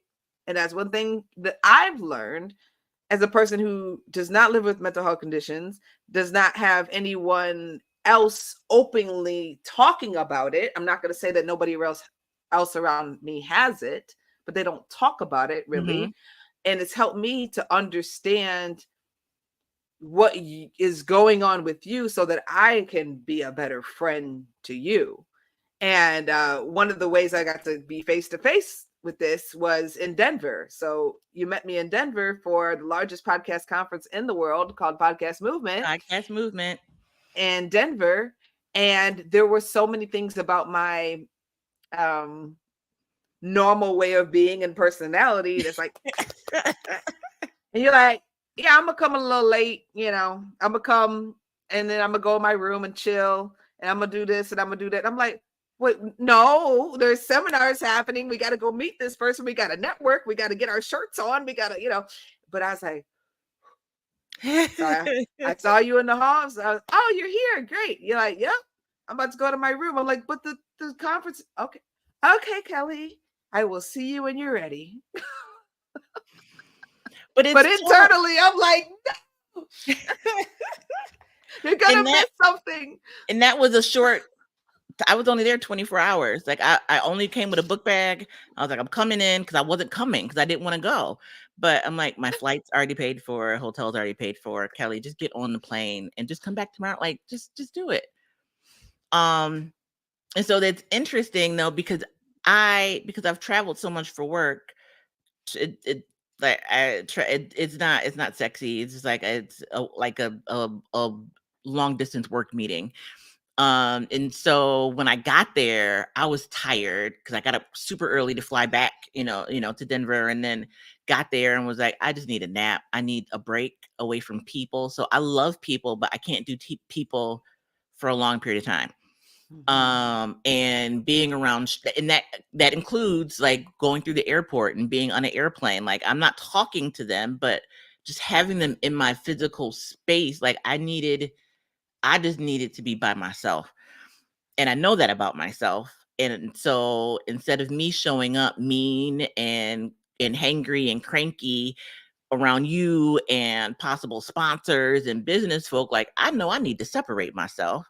And that's one thing that I've learned as a person who does not live with mental health conditions, does not have anyone else openly talking about it. I'm not going to say that nobody else around me has it, but they don't talk about it really. Mm-hmm. And it's helped me to understand what is going on with you so that I can be a better friend to you. And one of the ways I got to be face to face with this was in Denver. So you met me in Denver for the largest podcast conference in the world called Podcast Movement in Denver. And there were so many things about my normal way of being and personality that's like, and you're like, yeah, I'm gonna come a little late, I'm gonna come, and then I'm gonna go in my room and chill, and I'm gonna do this and I'm gonna do that. I'm like, wait, no, there's seminars happening. We got to go meet this person. We got to network. We got to get our shirts on. We got to, but I was like, so I saw you in the hall. So oh, you're here. Great. You're like, yep, I'm about to go to my room. I'm like, but the conference. Okay. Okay, Kelly, I will see you when you're ready. But internally, I'm like, no. You're going to miss something. And that was I was only there 24 hours. Like, I only came with a book bag. I was like, I'm coming in because I wasn't coming because I didn't want to go. But I'm like, my flight's already paid for, hotel's already paid for. Kelly, just get on the plane and just come back tomorrow. Like, just do it. And so that's interesting though, because I've traveled so much for work. It's not sexy. It's just like it's a long distance work meeting. And so when I got there, I was tired because I got up super early to fly back, to Denver, and then got there and was like, I just need a nap. I need a break away from people. So I love people, but I can't do people for a long period of time. And being around, and that includes like going through the airport and being on an airplane. Like, I'm not talking to them, but just having them in my physical space. Like, I just needed to be by myself. And I know that about myself. And so instead of me showing up mean and hangry and cranky around you and possible sponsors and business folk, like, I know I need to separate myself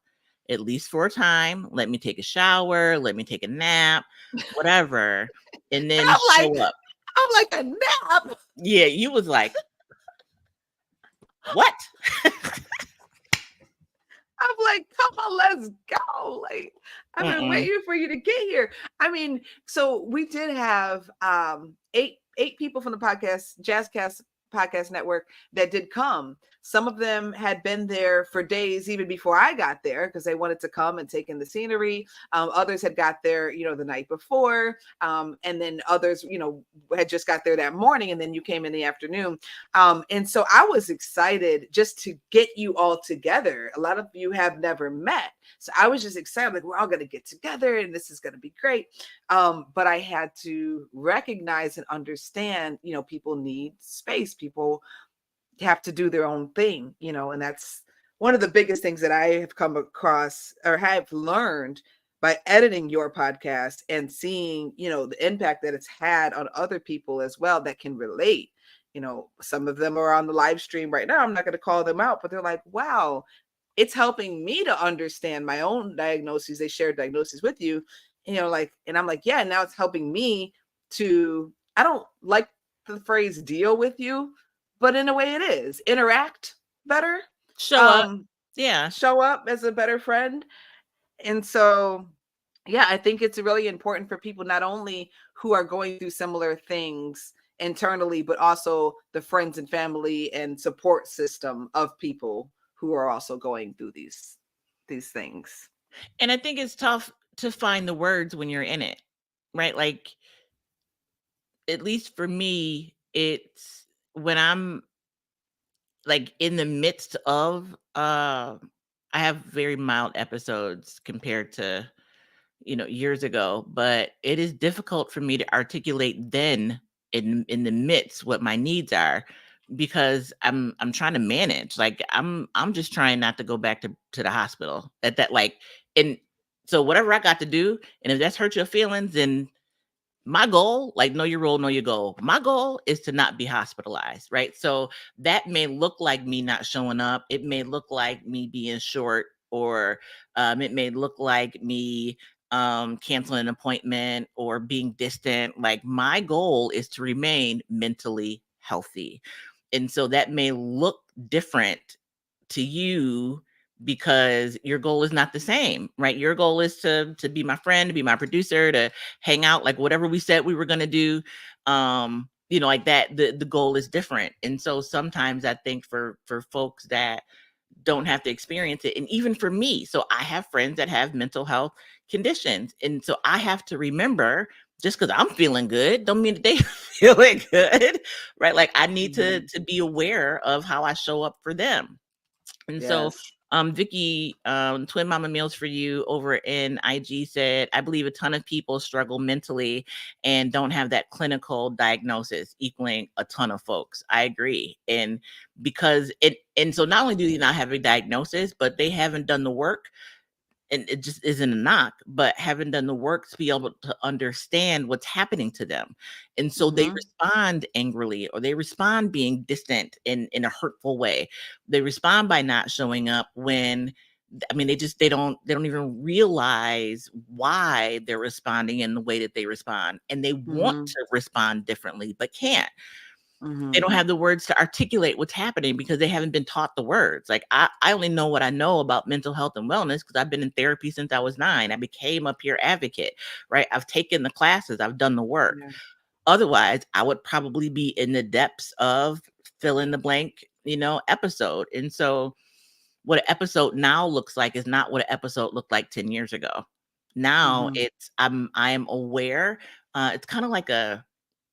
at least for a time. Let me take a shower, let me take a nap, whatever, and then show up. I'm like, a nap? Yeah, you was like, what? I'm like, come on, let's go. Like, I've been waiting for you to get here. I mean, so we did have eight people from the podcast, Jazzcast podcast network that did come. Some of them had been there for days even before I got there because they wanted to come and take in the scenery. Others had got there, the night before, and then others, had just got there that morning, and then you came in the afternoon. And so I was excited just to get you all together. A lot of you have never met, so I was just excited, like we're all going to get together, and this is going to be great. But I had to recognize and understand, people need space. People have to do their own thing, and that's one of the biggest things that I have come across or have learned by editing your podcast and seeing, the impact that it's had on other people as well that can relate. Some of them are on the live stream right now. I'm not going to call them out, but they're like, wow, it's helping me to understand my own diagnoses. They share diagnoses with you, and I'm like, yeah, now it's helping me to, I don't like the phrase deal with you, but in a way it is interact better, Show up. Yeah. show up as a better friend. And so, yeah, I think it's really important for people not only who are going through similar things internally, but also the friends and family and support system of people who are also going through these things. And I think it's tough to find the words when you're in it, right? Like, at least for me, it's when I'm like in the midst of I have very mild episodes compared to years ago, but it is difficult for me to articulate then in the midst what my needs are, because I'm trying to manage. Like I'm just trying not to go back to the hospital at that, like. And so whatever I got to do, and if that's hurt your feelings, then my goal, like, know your role, know your goal. My goal is to not be hospitalized, right? So that may look like me not showing up. It may look like me being short, or it may look like me canceling an appointment or being distant. Like, my goal is to remain mentally healthy. And so that may look different to you because your goal is not the same, right? Your goal is to be my friend, to be my producer, to hang out, like whatever we said we were going to do. Like that, the goal is different. And so sometimes I think for folks that don't have to experience it, and even for me, so I have friends that have mental health conditions, and so I have to remember, just because I'm feeling good don't mean that they feeling good, right? Like, I need Mhm. to be aware of how I show up for them. And so, Yes. Vicky, Twin Mama Meals for You over in IG said, I believe a ton of people struggle mentally and don't have that clinical diagnosis, equaling a ton of folks. I agree. And because and so not only do they not have a diagnosis, but they haven't done the work, and it just isn't a knock, but haven't done the work to be able to understand what's happening to them. And so they Mhm. respond angrily, or they respond being distant in a hurtful way. They respond by not showing up when, I mean, they don't even realize why they're responding in the way that they respond. And they want Mhm. to respond differently, but can't. They Mhm. don't have the words to articulate what's happening because they haven't been taught the words. Like, I only know what I know about mental health and wellness because I've been in therapy since I was 9. I became a peer advocate, right? I've taken the classes, I've done the work. Yeah. Otherwise, I would probably be in the depths of fill in the blank, episode. And so what an episode now looks like is not what an episode looked like 10 years ago. Now Mhm. I am aware. It's kind of like a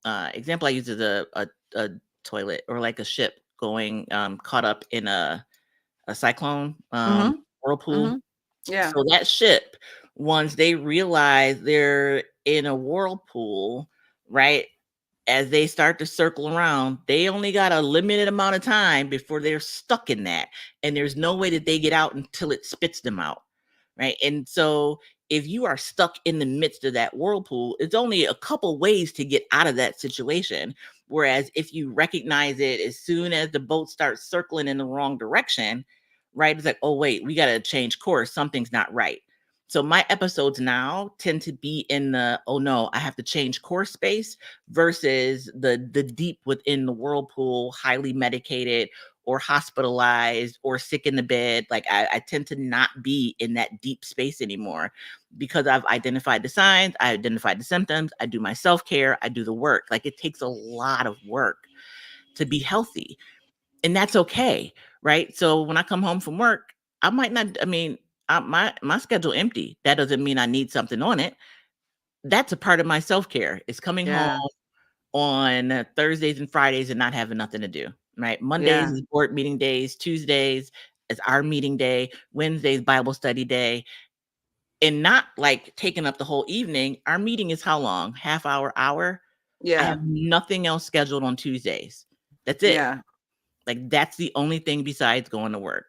example I use is a toilet, or like a ship going caught up in a cyclone Mhm. whirlpool. Mhm. Yeah. So that ship, once they realize they're in a whirlpool, right? As they start to circle around, they only got a limited amount of time before they're stuck in that. And there's no way that they get out until it spits them out. Right. And so if you are stuck in the midst of that whirlpool, it's only a couple ways to get out of that situation. Whereas if you recognize it as soon as the boat starts circling in the wrong direction, right? It's like, oh, wait, we got to change course. Something's not right. So my episodes now tend to be in the, oh no, I have to change course space, versus the deep within the whirlpool, highly medicated or hospitalized or sick in the bed. Like, I tend to not be in that deep space anymore because I've identified the signs, I identified the symptoms, I do my self-care, I do the work. Like, it takes a lot of work to be healthy. And that's okay, right? So when I come home from work, I might not, I mean, my schedule empty. That doesn't mean I need something on it. That's a part of my self-care. Is coming home Yeah. on Thursdays and Fridays and not having nothing to do, right? Mondays Yeah. is board meeting days, Tuesdays is our meeting day, Wednesdays Bible study day, and not like taking up the whole evening. Our meeting is how long? Half hour, hour. I have Yeah. nothing else scheduled on Tuesdays. That's it. Yeah. Like that's the only thing besides going to work,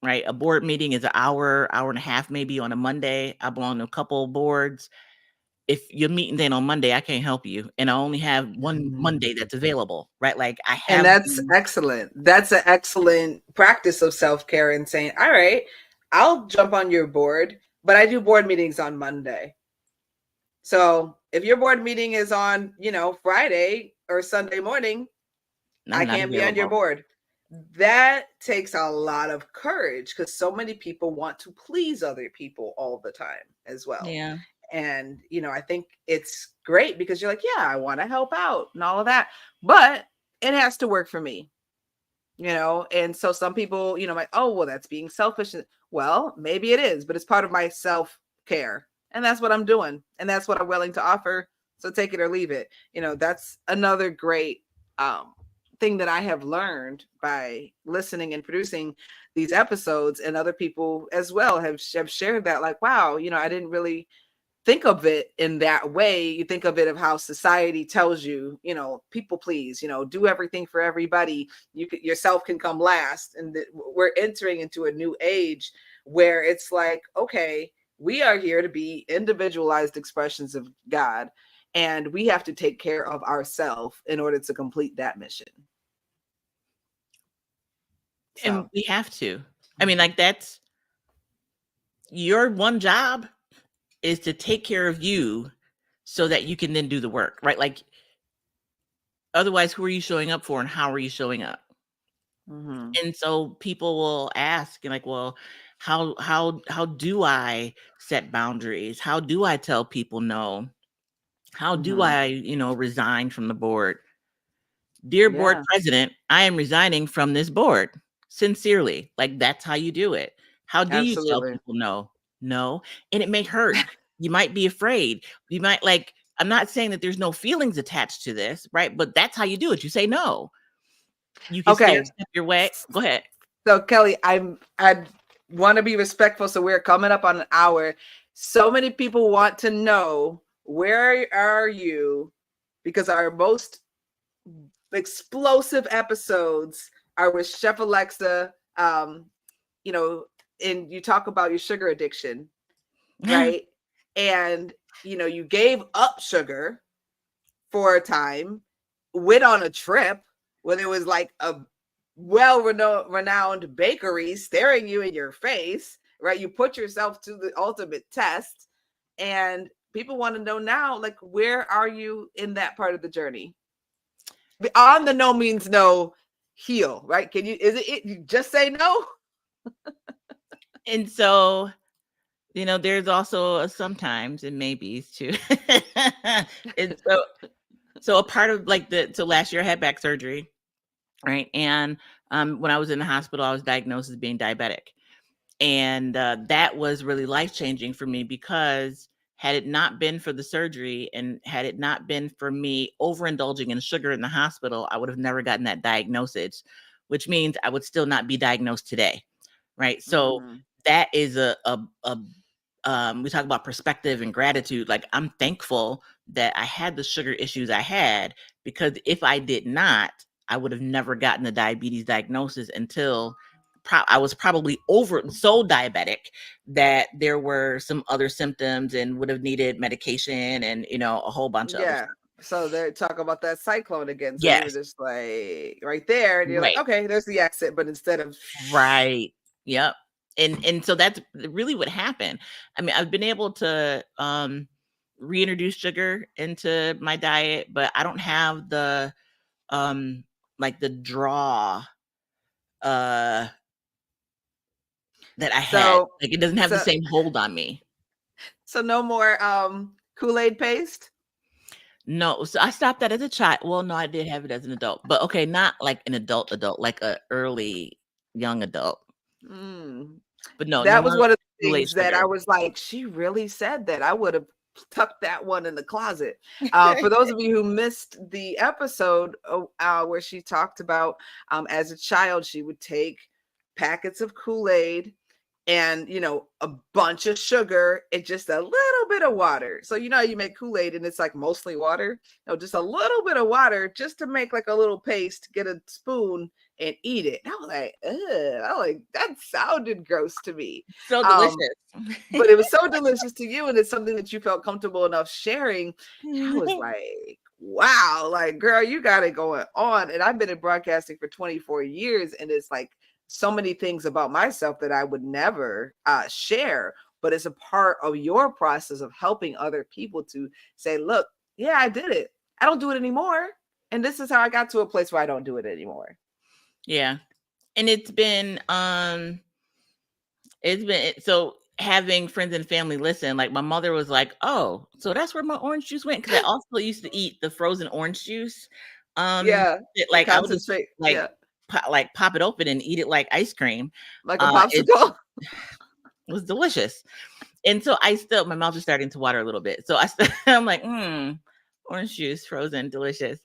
right? A board meeting is an hour, hour and a half, maybe on a Monday. I belong to a couple of boards. If your meeting ain't on Monday, I can't help you. And I only have one Mhm. Monday that's available, right? Like I And have that's excellent. That's an excellent practice of self-care and saying, all right, I'll jump on your board, but I do board meetings on Monday. So if your board meeting is on, Friday or Sunday morning, I I'm not can't be on your available. board. That takes a lot of courage because so many people want to please other people all the time as well. Yeah. And, I think it's great because you're like, yeah, I want to help out and all of that, but it has to work for me. And so some people, like, oh, well, that's being selfish. Well, maybe it is, but it's part of my self-care, and that's what I'm doing, and that's what I'm willing to offer. So take it or leave it. That's another great thing that I have learned by listening and producing these episodes, and other people as well have shared that, like, wow, I didn't really think of it in that way. You think of it of how society tells you, people please, do everything for everybody. Yourself can come last. And we're entering into a new age where it's like, okay, we are here to be individualized expressions of God, and we have to take care of ourselves in order to complete that mission. And So, we have to. I mean, like that's your one job is to take care of you so that you can then do the work, right? Like otherwise, who are you showing up for and how are you showing up? mm-hmm. And so people will ask, and like, well, how do I set boundaries? How do I tell people no? How do Mm-hmm. I, resign from the board? Dear board Yeah, president, I am resigning from this board. Sincerely. Like that's how you do it. How do you tell absolutely. people no? No. And it may hurt. You might be afraid. You might like, I'm not saying that there's no feelings attached to this, right? But that's how you do it. You say no. You can stair Okay. step your way. Go ahead. So Kelly, I want to be respectful. So we're coming up on an hour. So many people want to know, where are you? Because our most explosive episodes are with Chef Alexa. You know, and you talk about your sugar addiction, right? And you gave up sugar for a time, went on a trip where there was like a renowned bakery staring you in your face, right? You put yourself to the ultimate test, and people want to know now, like, where are you in that part of the journey? On the no means no heel, right? Can you, is it you just say no? And so, there's also a sometimes and maybes too. And so a part of like so last year I had back surgery, right? And when I was in the hospital, I was diagnosed as being diabetic. And that was really life changing for me because had it not been for the surgery and had it not been for me overindulging in sugar in the hospital, I would have never gotten that diagnosis, which means I would still not be diagnosed today. Right. So Mm-hmm. that is a we talk about perspective and gratitude. Like I'm thankful that I had the sugar issues I had, because if I did not, I would have never gotten the diabetes diagnosis until I was probably so diabetic that there were some other symptoms and would have needed medication and a whole bunch of other Yeah. stuff. So they talk about that cyclone again. So you were Yes, just like right there, and you're like, right, okay, there's the exit. But instead of right, yep. And so that's really what happened. I mean, I've been able to reintroduce sugar into my diet, but I don't have the um like the draw uh that I had. so Like it doesn't have the so same hold on me. so no more Kool-Aid paste. No, so I stopped that as a child. Well, no, I did have it as an adult, but okay, not like an adult, like a early young adult. Mm. But no, no That was more one of the Kool-Aid things that sugar. I was like, "She really said that. I would have tucked that one in the closet." For those of you who missed the episode, where she talked about, as a child, she would take packets of Kool-Aid and, a bunch of sugar and just a little bit of water. So you know how you make Kool-Aid and it's like mostly water? No, just a little bit of water just to make like a little paste, get a spoon and eat it. And I was like, ugh. I was like, that sounded gross to me. So Um, delicious. but it was so delicious to you, and it's something that you felt comfortable enough sharing. And I was like, wow, like, girl, you got it going on. And I've been in broadcasting for 24 years, and it's like so many things about myself that I would never share, but it's a part of your process of helping other people to say, look, yeah, I did it. I don't do it anymore. And this is how I got to a place where I don't do it anymore. Yeah. And it's been so having friends and family listen, like my mother was like, "Oh, so that's where my orange juice went." Because I also used to eat the frozen orange juice. Yeah. The Like I would just concentrate. like Yeah. pop it open and eat it like ice cream. Like a It popsicle. was delicious. And so my mouth is starting to water a little bit. So I'm like, orange juice, frozen, delicious.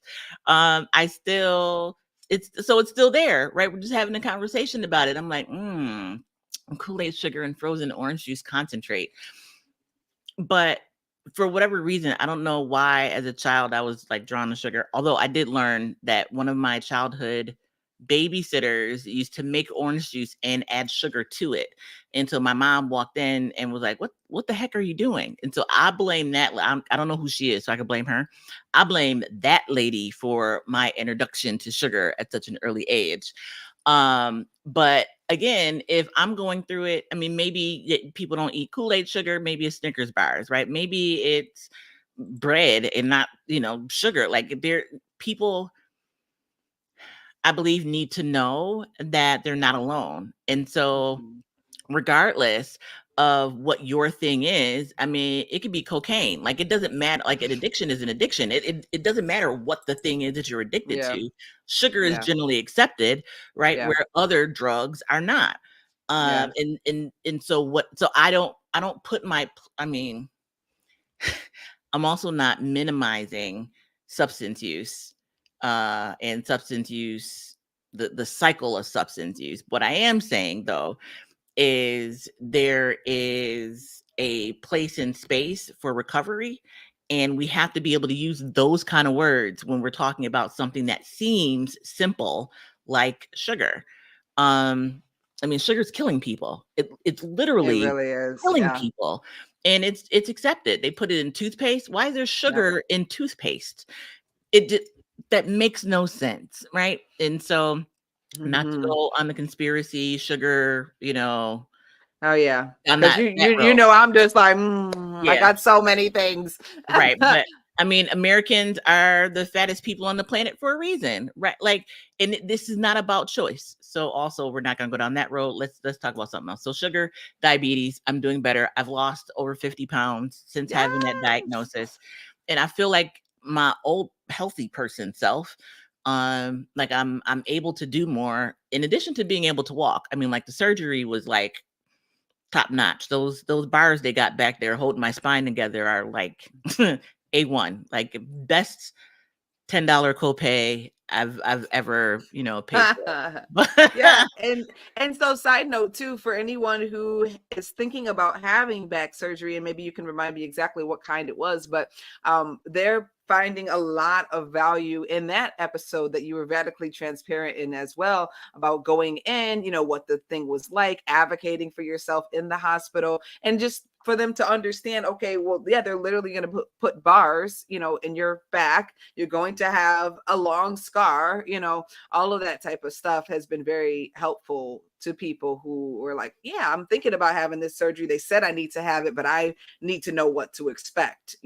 I still, it's still there, right? We're just having a conversation about it. I'm like, Kool-Aid sugar and frozen orange juice concentrate. But for whatever reason, I don't know why as a child I was like drawn to sugar. Although I did learn that one of my childhood babysitters used to make orange juice and add sugar to it. And so my mom walked in and was like, "What the heck are you doing?" And so I blame that. I don't know who she is, so I can blame her. I blame that lady for my introduction to sugar at such an early age. But again, if I'm going through it, I mean, maybe people don't eat Kool-Aid sugar, maybe it's Snickers bars, right? Maybe it's bread and not, sugar. Like people, I believe, need to know that they're not alone. And so Mhm. regardless of what your thing is, I mean, it could be cocaine. Like it doesn't matter. Like an addiction is an addiction. It doesn't matter what the thing is that you're addicted Yeah. to. Sugar is Yeah. generally accepted, right? Yeah. Where other drugs are not. Yeah. And so so I don't put I mean, I'm also not minimizing substance use and substance use the cycle of substance use. What I am saying though is there is a place in space for recovery, and we have to be able to use those kind of words when we're talking about something that seems simple like sugar. I mean, sugar's killing people. It's It literally really is. killing Yeah. people, and it's accepted. They put it in toothpaste. Why is there Yep. sugar in toothpaste? That makes no sense, right? And so, not to Mhm. go on the conspiracy sugar, Oh, yeah. on 'Cause that you road. know, I'm just like, I Yeah, got so many things. right, but, I mean, Americans are the fattest people on the planet for a reason, right? Like, and this is not about choice. So, also, we're not gonna go down that road. Let's talk about something else. So, sugar, diabetes, I'm doing better. I've lost over 50 pounds since having that Yes. diagnosis, and I feel like my old healthy person self, like, I'm able to do more in addition to being able to walk. I mean, like, the surgery was, like, top notch. Those bars they got back there holding my spine together are like A1, like best $10 copay I've ever, paid for. But Yeah, and so side note too, for anyone who is thinking about having back surgery, and maybe you can remind me exactly what kind it was, but they're finding a lot of value in that episode that you were radically transparent in as well, about going in, what the thing was like, advocating for yourself in the hospital, and just for them to understand, okay, well, yeah, they're literally going to put bars, in your back. You're going to have a long scar, all of that type of stuff has been very helpful to people who were like, yeah, I'm thinking about having this surgery. They said I need to have it, but I need to know what to expect.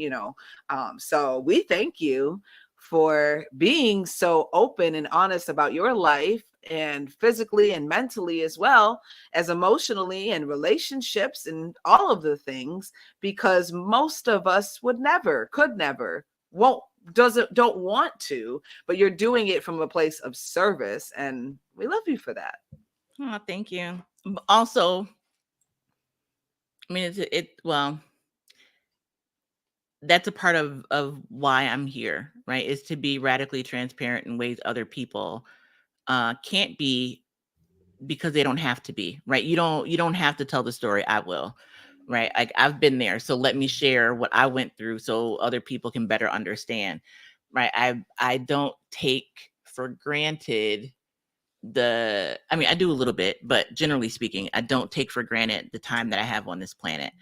So we thank you for being so open and honest about your life, and physically and mentally, as well as emotionally, and relationships and all of the things, because most of us could never, won't don't want to, but you're doing it from a place of service, and we love you for that. Oh, thank you. Also, I mean, well, that's a part of why I'm here, right? Is to be radically transparent in ways other people can't be, because they don't have to be, right? You don't have to tell the story. I will, right? Like, I've been there, so let me share what I went through so other people can better understand, right? I don't take for granted I mean, I do a little bit, but generally speaking, I don't take for granted the time that I have on this planet.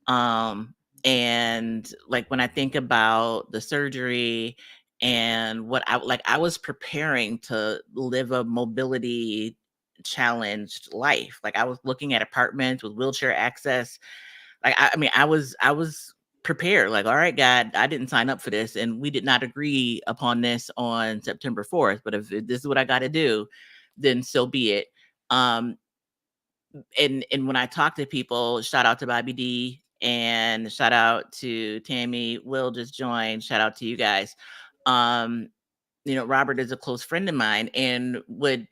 Um, and like, when I think about the surgery and what I was preparing to live a mobility challenged life. Like, I was looking at apartments with wheelchair access. Like, I mean, I was prepared. Like, all right, God, I didn't sign up for this, and we did not agree upon this on September 4th. But if this is what I got to do, then so be it. Um, and when I talk to people, shout out to Bobby D and shout out to Tammy. Will just joined. Shout out to you guys. Um, Robert is a close friend of mine, and would,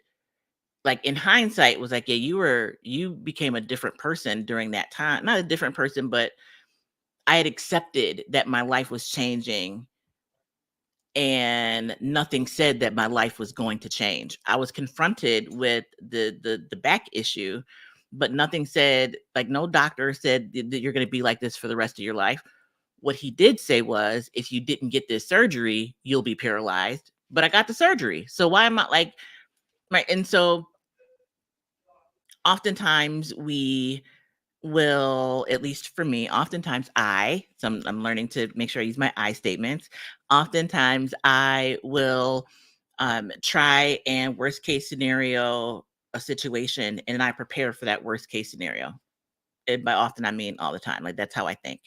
like, in hindsight, was like, yeah, you became a different person during that time. Not a different person, but I had accepted that my life was changing, and nothing said that my life was going to change. I was confronted with the back issue, but nothing said, like, no doctor said that you're going to be like this for the rest of your life. What he did say was, if you didn't get this surgery, you'll be paralyzed. But I got the surgery. So why am I like, right? And so oftentimes we will, at least for me, oftentimes I'm learning to make sure I use my I statements. Oftentimes I will try and worst case scenario a situation, and I prepare for that worst case scenario. And by often, I mean all the time. Like, that's how I think.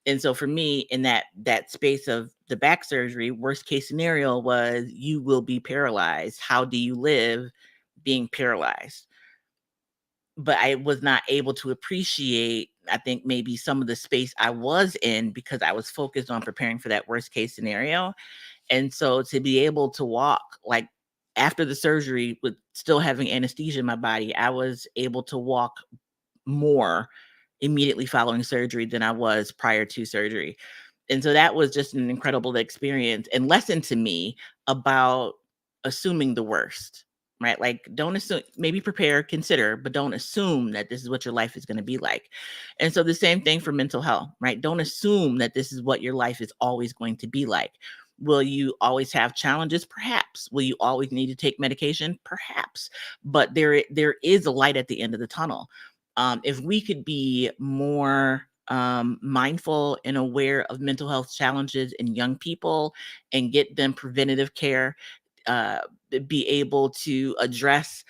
And so for me, in that space of the back surgery, worst case scenario was, you will be paralyzed. How do you live being paralyzed? But I was not able to appreciate, I think, maybe some of the space I was in, because I was focused on preparing for that worst case scenario. And so to be able to walk, like, after the surgery with still having anesthesia in my body, I was able to walk more immediately following surgery than I was prior to surgery. And so that was just an incredible experience and lesson to me about assuming the worst, right? Like, don't assume, maybe prepare, consider, but don't assume that this is what your life is going to be like. And so the same thing for mental health, right? Don't assume that this is what your life is always going to be like. Will you always have challenges? Perhaps. Will you always need to take medication? Perhaps. But there is a light at the end of the tunnel. If we could be more mindful and aware of mental health challenges in young people and get them preventative care, uh, be able to address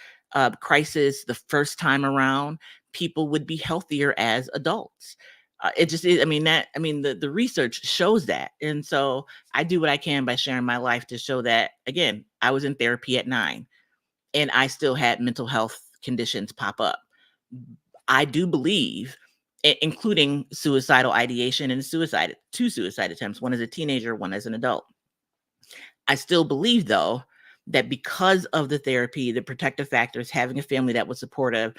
crisis the first time around, people would be healthier as adults. It just is. The research shows that. And so I do what I can by sharing my life to show that, again, I was in therapy at 9 and I still had mental health conditions pop up. I do believe, including suicidal ideation and two suicide attempts, one as a teenager, one as an adult. I still believe, though, that because of the therapy, the protective factors, having a family that was supportive,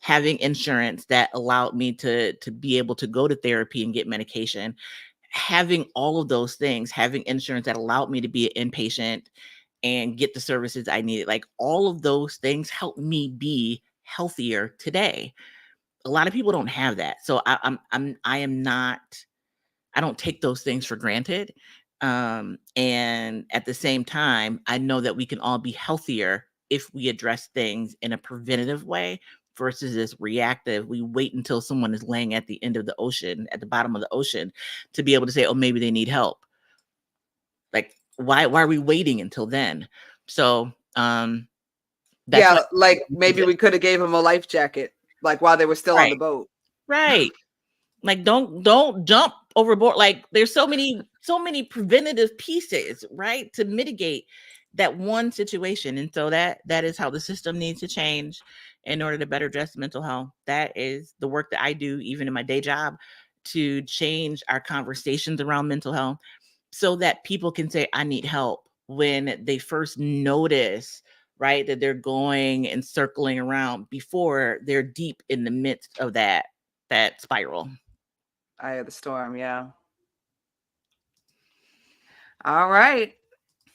having insurance that allowed me to be able to go to therapy and get medication, having all of those things, having insurance that allowed me to be an inpatient and get the services I needed, like, all of those things helped me be healthier today. A lot of people don't have that. So I am not, I don't take those things for granted. And at the same time, I know that we can all be healthier if we address things in a preventative way versus this reactive. We wait until someone is laying at the end of the ocean, at the bottom of the ocean, to be able to say, oh, maybe they need help. Like, why are we waiting until then? So that's Yeah, what like maybe we could have gave them a life jacket, like while they were still on the right. boat. Right. Like, don't jump overboard. Like, there's so many preventative pieces, right, to mitigate that one situation. And so that is how the system needs to change in order to better address mental health. That is the work that I do, even in my day job, to change our conversations around mental health. so that people can say, I need help when they first notice, right, that they're going and circling around before they're deep in the midst of that spiral. Eye of the storm. Yeah. All right.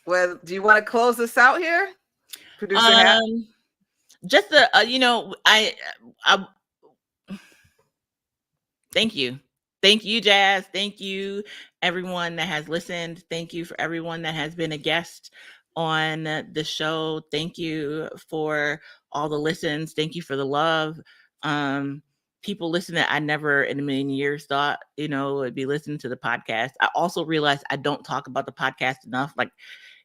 Well, do you want to close this out here, producer Hat? Just I thank you. Thank you, Jazz. Thank you, everyone that has listened. Thank you for everyone that has been a guest on the show. Thank you for all the listens. Thank you for the love. People listen that I never in a million years thought, would be listening to the podcast. I also realized I don't talk about the podcast enough. Like,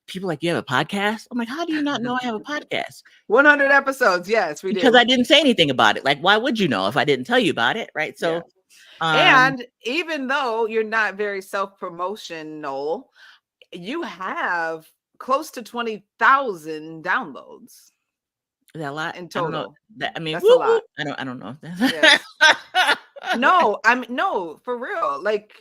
people like, you have a podcast? I'm like, how do you not know I have a podcast? 100 episodes. Yes, we Because do. I didn't say anything about it. Like, why would you know if I didn't tell you about it? Right. So, and even though you're not very self-promotional, you have close to 20,000 downloads. is that a lot? In I don't know. total. That, I mean, That's a lot. I don't know if that's Yes. No, no, for real. Like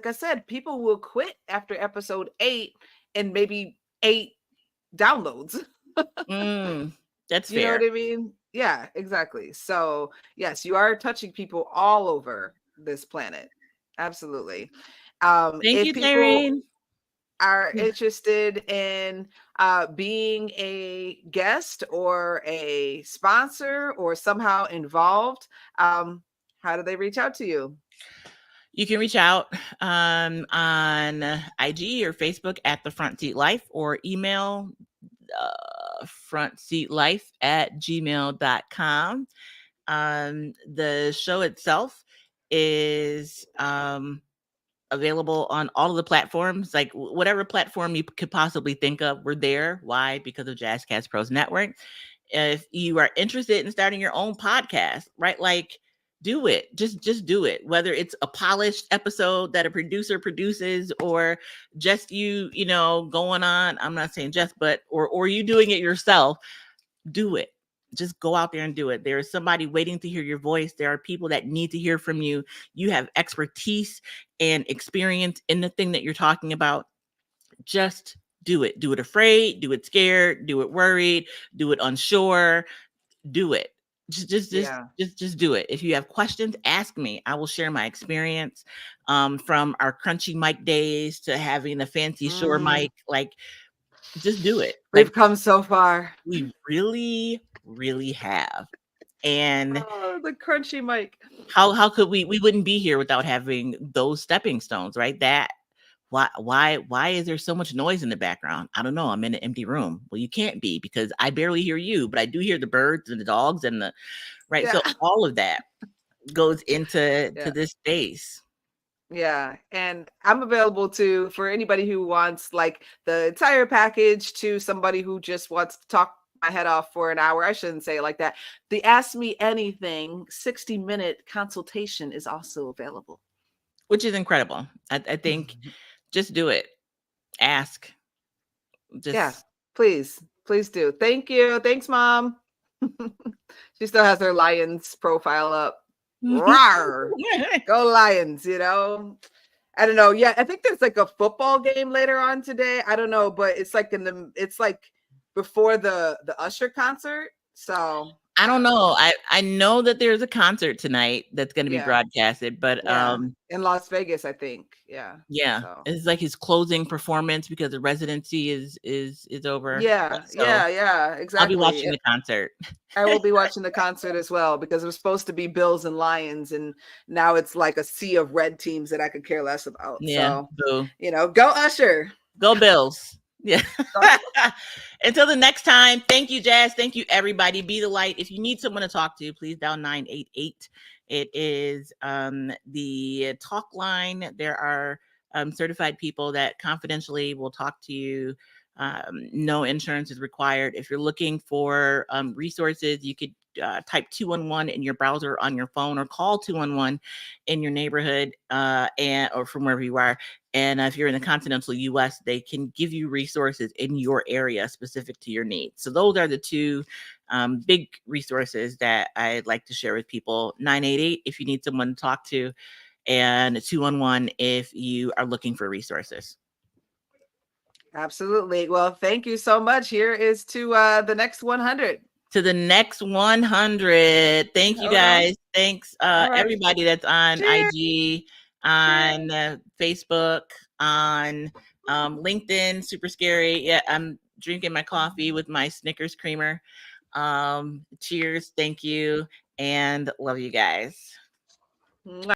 I said, people will quit after episode 8 and maybe 8 downloads. That's You know fair. what I mean? Yeah, exactly. So, yes, you are touching people all over this planet. Absolutely. Thank If you, people Taryn. are interested in being a guest or a sponsor or somehow involved, how do they reach out to you? You can reach out on IG or Facebook at The Front Seat Life, or email frontseatlife@gmail.com. The show itself is available on all of the platforms, like whatever platform you could possibly think of, we're there. Why? Because of Jazzcast Pros Network. If you are interested in starting your own podcast, right, like, do it. Just do it. Whether it's a polished episode that a producer produces, or just going on, I'm not saying just, but or you doing it yourself, do it. Just go out there and do it. There is somebody waiting to hear your voice. There are people that need to hear from you. You have expertise and experience in the thing that you're talking about. Just do it. Do it afraid, do it scared, do it worried, do it unsure, do it. Just do it. If you have questions, ask me. I will share my experience, from our crunchy mic days to having a fancy Shure mic. Like, just do it. We've Like, come so far. we really, really have. And the crunchy mic. how could we wouldn't be here without having those stepping stones, right? That why is there so much noise in the background? I don't know. I'm in an empty room. Well, you can't be, because I barely hear you, but I do hear the birds and the dogs and the right. Yeah. So all of that goes into this space. Yeah, and I'm available too for anybody who wants like the entire package, to somebody who just wants to talk my head off for an hour. I shouldn't say it like that. The Ask Me Anything 60-minute consultation is also available, which is incredible. I think just do it. Ask. Yeah, please do. Thank you. Thanks, Mom. She still has her Lions profile up. Rawr. Go Lions, I don't know. Yeah, I think there's like a football game later on today. I don't know, but it's like it's like before the Usher concert. So I don't know. I know that there's a concert tonight that's going to be broadcasted, but in Las Vegas, I think. Yeah. So it's like his closing performance, because the residency is over. Yeah, so exactly. I'll be watching the concert. I will be watching the concert as well, because it was supposed to be Bills and Lions, and now it's like a sea of red teams that I could care less about. Yeah, so go Usher, go Bills. Yeah. Until the next time, thank you, Jazz. Thank you, everybody. Be the light. If you need someone to talk to, please dial 988. It is the talk line. There are certified people that confidentially will talk to you. No insurance is required. If you're looking for resources, you could type 211 in your browser on your phone, or call 211 in your neighborhood or from wherever you are. And if you're in the continental US, they can give you resources in your area specific to your needs. So those are the two big resources that I'd like to share with people. 988 if you need someone to talk to, and 211 if you are looking for resources. Absolutely. Well, thank you so much. Here is to the next 100. To the next 100. Thank you Hold on. guys. Thanks All right. everybody that's on Cheers. IG, Cheers. on Facebook, on LinkedIn. Super scary. Yeah, I'm drinking my coffee with my Snickers creamer. Cheers. Thank you. And love you guys. Mwah.